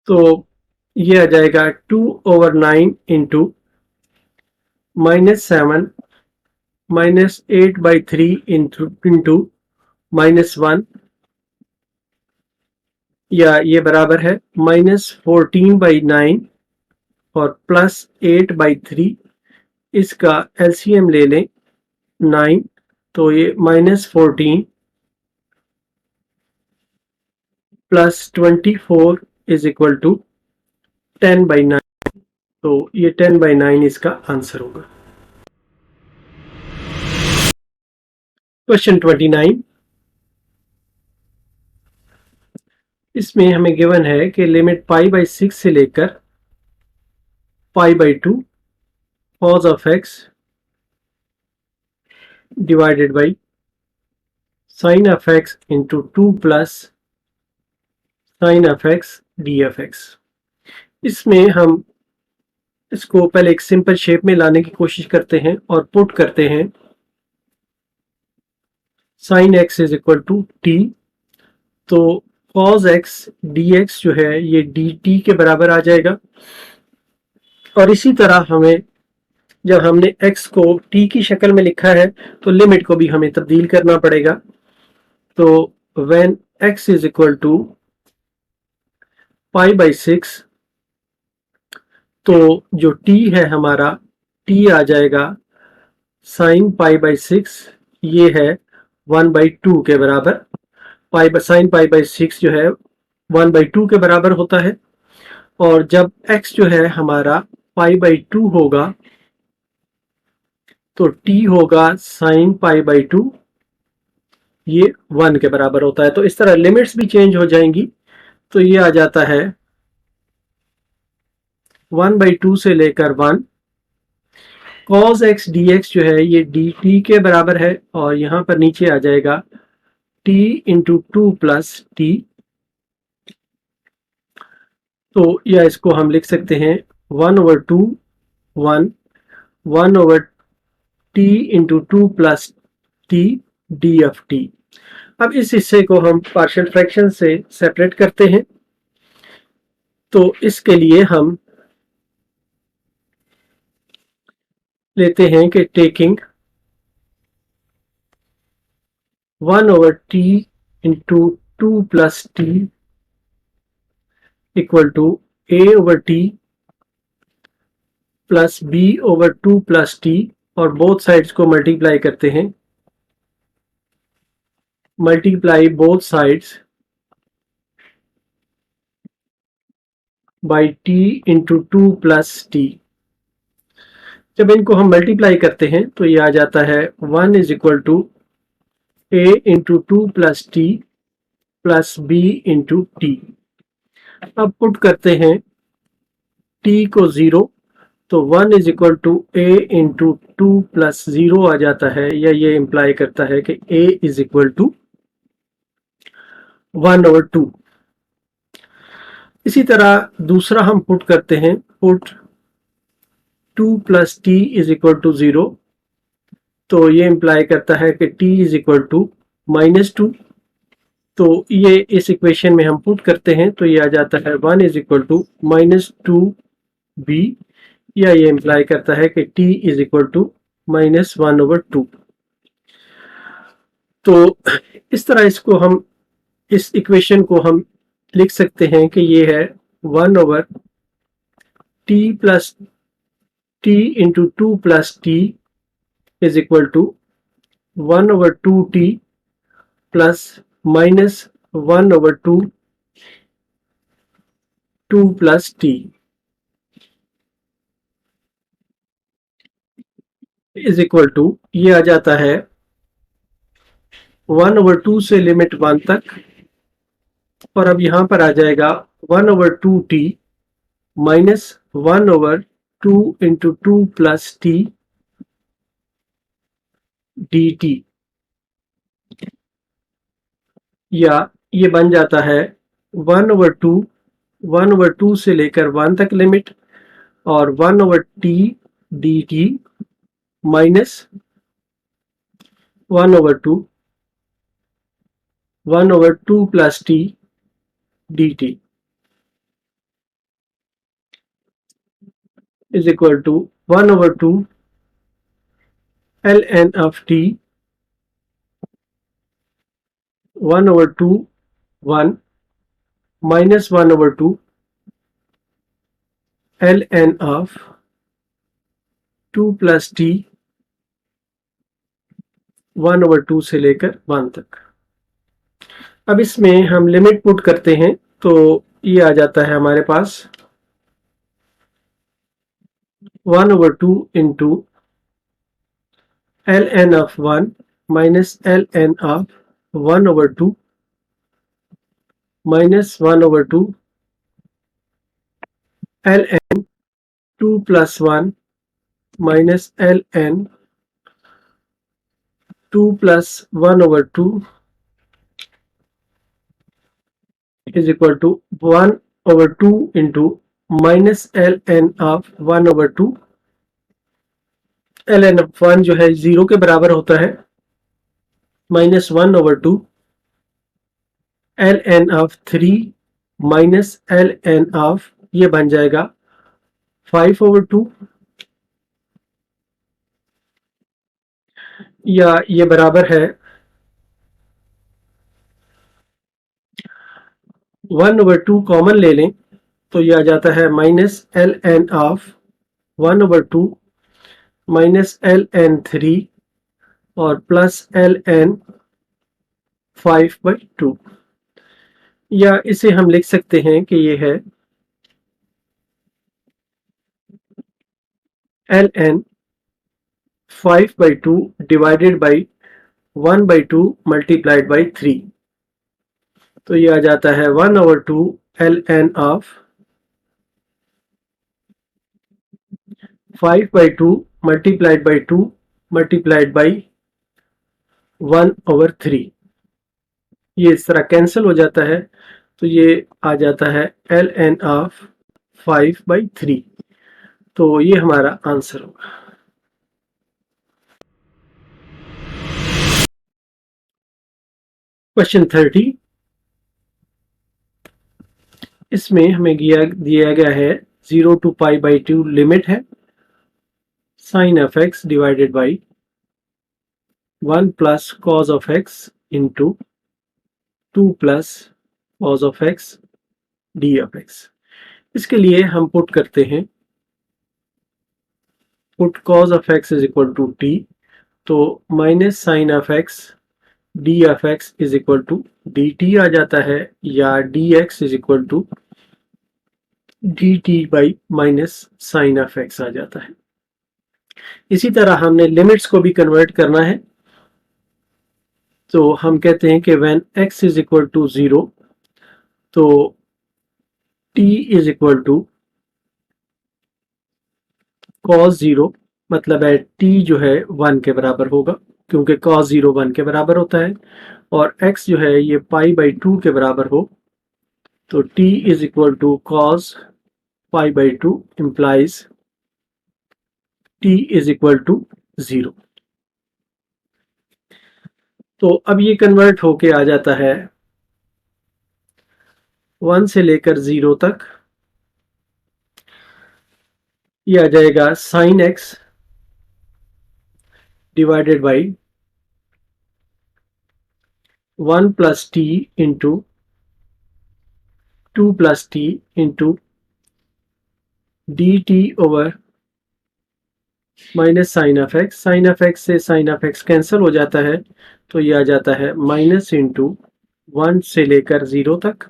तो ये आ जाएगा 2/9 इंटू -7 माइनस 8/3 इंटू -1, या ये बराबर है -14/9 और प्लस 8/3, इसका एलसीएम ले लें 9, तो ये -14 प्लस 24 इज इक्वल टू 10/9, तो ये 10/9 इसका आंसर होगा। क्वेश्चन 29, इसमें हमें गिवन है कि लिमिट π/6 से लेकर π/2 cos of x divided by sin of x into 2 plus sin of x dfx। इसमें हम इसको पहले एक सिंपल शेप में लाने की कोशिश करते हैं और पुट करते हैं sin x is equal to t, तो cos x dx जो है ये dt के बराबर आ जाएगा। और इसी तरह हमें जब हमने x को t की शक्ल में लिखा है तो लिमिट को भी हमें तब्दील करना पड़ेगा। तो when x is equal to π/6, तो जो t है हमारा t आ जाएगा sin π/6, ये है 1/2 के बराबर। sin π/6 जो है 1/2 के बराबर होता है, और जब x जो है हमारा π/2 होगा तो t होगा sin π/2, ये 1 के बराबर होता है। तो इस तरह लिमिट्स भी चेंज हो जाएंगी, तो ये आ जाता है 1/2 से लेकर 1। cos x dx जो है ये dt के बराबर है, और यहां पर नीचे आ जाएगा t इंटू 2 प्लस t, तो या इसको हम लिख सकते हैं 1/2 1 1/t into 2 plus t d of t। अब इस हिस्से को हम पार्शियल फ्रैक्शन से सेपरेट करते हैं, तो इसके लिए हम लेते हैं कि taking 1/t into 2 plus t equal to a/t plus b/2 plus t, और बोथ साइड्स को मल्टीप्लाई करते हैं। Multiply both sides by t into 2 plus t। जब इनको हम मल्टीप्लाई करते हैं तो ये आ जाता है 1 is equal to a into 2 plus t plus b into t। अब पुट करते हैं t को 0, तो 1 is equal to a into 2 plus 0 आ जाता है, या ये इंप्लाई करता है कि a इज इक्वल टू 1/2। इसी तरह दूसरा हम पुट करते हैं, put 2 plus t is equal to 0, तो ये इंप्लाई करता है कि t इज इक्वल टू -2। तो ये इस इक्वेशन में हम पुट करते हैं, तो ये आ जाता है 1 इज इक्वल टू -2b, या ये इंप्लाई करता है कि t इज इक्वल टू -1/2। तो इस तरह इसको हम, इस इक्वेशन को हम लिख सकते हैं कि ये है 1/t plus t into 2 + t is equal to 1/2t plus minus 1/2 + t is equal to, ये आ जाता है 1/2 से लिमिट 1 तक, और अब यहां पर आ जाएगा 1/2t minus 1/2 into 2 + t dt, या ये बन जाता है 1/2 से लेकर 1 तक लिमिट, और 1/t dt minus 1/2 + t dt is equal to 1/2 ln of t 1/2 1 minus 1/2 ln of 2 + t 1/2 से लेकर 1 तक। अब इसमें हम लिमिट पुट करते हैं, तो ये आ जाता है हमारे पास 1/2 into ln of 1 minus ln of 1/2 minus 1/2 ln 2 + 1 minus ln 2 + 1/2 is equal to 1/2 into minus ln of 1/2, ln of 1 जो है 0 के बराबर होता है, minus 1/2 ln of 3 minus ln of, ये बन जाएगा 5/2, या ये बराबर है 1/2 कॉमन ले लें तो ये आ जाता है minus ln of 1/2 minus ln 3 और प्लस ln 5/2, या इसे हम लिख सकते हैं कि ये है ln 5/2 divided by 1/2 multiplied by 3, तो ये आ जाता है 1/2 ln of 5/2 multiplied by 2 multiplied by 1/3, ये इस तरह कैंसिल हो जाता है, तो ये आ जाता है ln of 5/3, तो ये हमारा आंसर होगा। क्वेश्चन 30, इसमें हमें दिया गया है 0 to π/2 लिमिट है sin of x divided by 1 plus cos of x into 2 plus cos of x d of x। इसके लिए हम पुट करते हैं, put cos of x is equal to t, तो minus sine of x d of x is equal to dt आ जाता है, या dx is equal to dt by minus sine of x आ जाता है। इसी तरह हमने लिमिट्स को भी कन्वर्ट करना है, तो हम कहते हैं कि when x is equal to 0, तो t is equal to cos 0, मतलब है t जो है 1 के बराबर होगा, क्योंकि cos 0 1 के बराबर होता है, और x जो है ये π/2 के बराबर हो, तो t is equal to cos π/2 implies t is equal to 0। तो अब ये कन्वर्ट होके आ जाता है 1 से लेकर 0 तक, ये आ जाएगा sin x divided by 1 plus t into 2 plus t into d t over minus sine of x. Sine of x से साइन ऑफ एक्स कैंसिल हो जाता है, तो ये आ जाता है माइनस इंटू 1 से लेकर 0 तक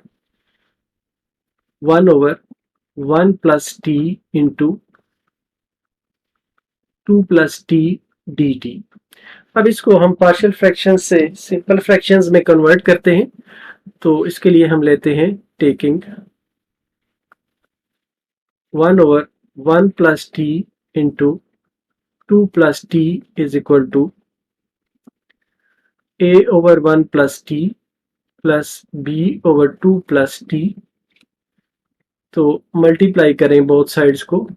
1 over 1 plus t into 2 plus t d t. अब इसको हम पार्शियल फ्रैक्शन से सिंपल फ्रैक्शंस में कन्वर्ट करते हैं। तो इसके लिए हम लेते हैं taking 1 over 1 plus t into 2 plus t is equal to a over 1 plus t plus b over 2 plus t. तो मल्टीप्लाई करें बोथ साइड्स को,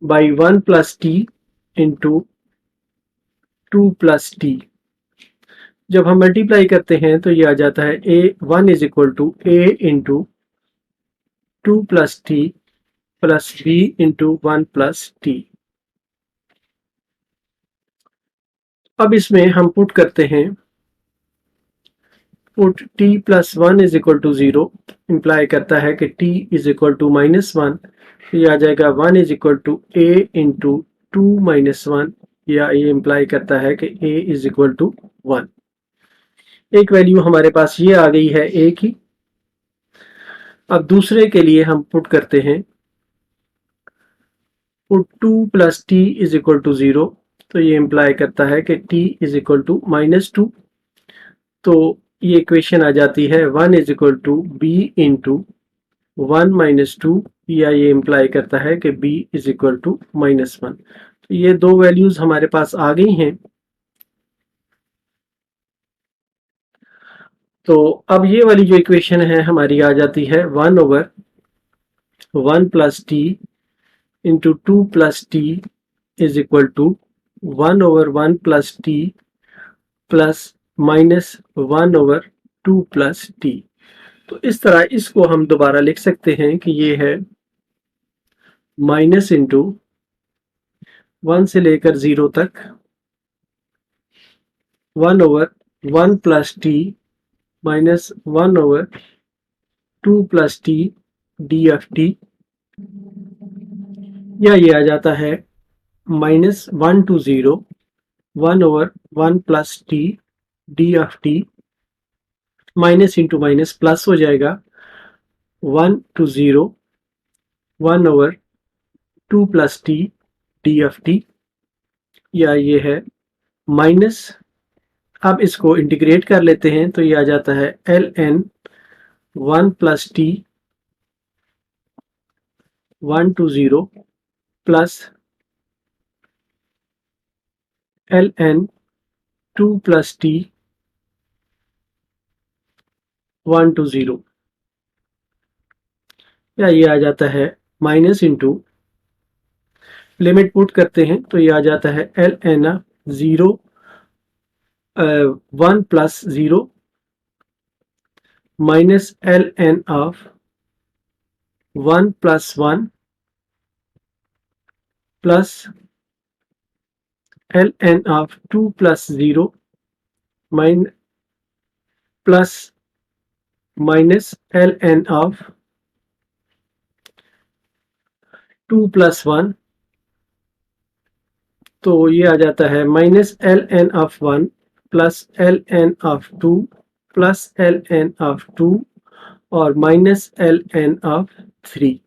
by 1 plus t into 2 plus T. जब हम मल्टीप्लाई करते हैं तो ये आ जाता है a1 is equal to a into 2 plus t plus b into 1 plus t. अब इसमें हम पुट करते हैं, put t plus 1 is equal to 0 imply करता है कि t is equal to minus 1। ये आ जाएगा 1 is equal to a into 2 minus 1, या ये इंप्लाई करता है कि a इज इक्वल टू 1। एक वैल्यू हमारे पास ये आ गई है a की। अब दूसरे के लिए हम पुट करते हैं, put 2 plus t is equal to 0। तो ये इंप्लाई करता है कि t is equal to minus 2। तो ये इक्वेशन आ जाती है 1 is equal to b into 1 minus 2, या ये इंप्लाई करता है कि b is equal to minus 1। तो ये दो वैल्यूज हमारे पास आ गई हैं। तो अब ये वाली जो इक्वेशन है हमारी आ जाती है 1 over 1 plus t into 2 plus t is equal to 1 over 1 plus t plus minus 1 over 2 plus t. तो इस तरह इसको हम दोबारा लिख सकते हैं कि ये है माइनस इंटू 1 से लेकर 0 तक 1 over 1 plus t minus 1 over 2 plus t d f t, या ये आ जाता है minus 1 to 0 1 over 1 plus t d f t. Minus into minus plus हो जाएगा 1 to 0 1 over 2 plus t d f t, या ये है माइनस। अब इसको इंटीग्रेट कर लेते हैं तो ये आ जाता है l n 1 plus t 1 to 0 plus l n 2 plus t 1 to 0, या ये आ जाता है माइनस इंटू लिमिट पुट करते हैं तो ये आ जाता है l n 0 1 plus 0 minus l n of 1 plus 1 plus l n of 2 plus 0 plus minus l n of 2 plus 1। तो ये आ जाता है minus l n of 1 plus l n of 2 plus l n of 2 और माइनस एल एन ऑफ 3।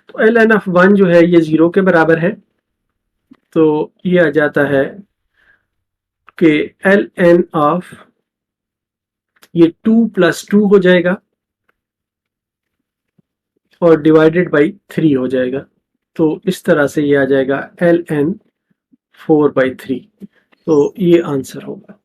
तो एल एन ऑफ 1 जो है ये 0 के बराबर है, तो ये आ जाता है कि एल एन ऑफ ये 2 प्लस 2 हो जाएगा और डिवाइडेड बाई 3 हो जाएगा। तो इस तरह से ये आ जाएगा एल एन 4/3। तो ये आंसर होगा।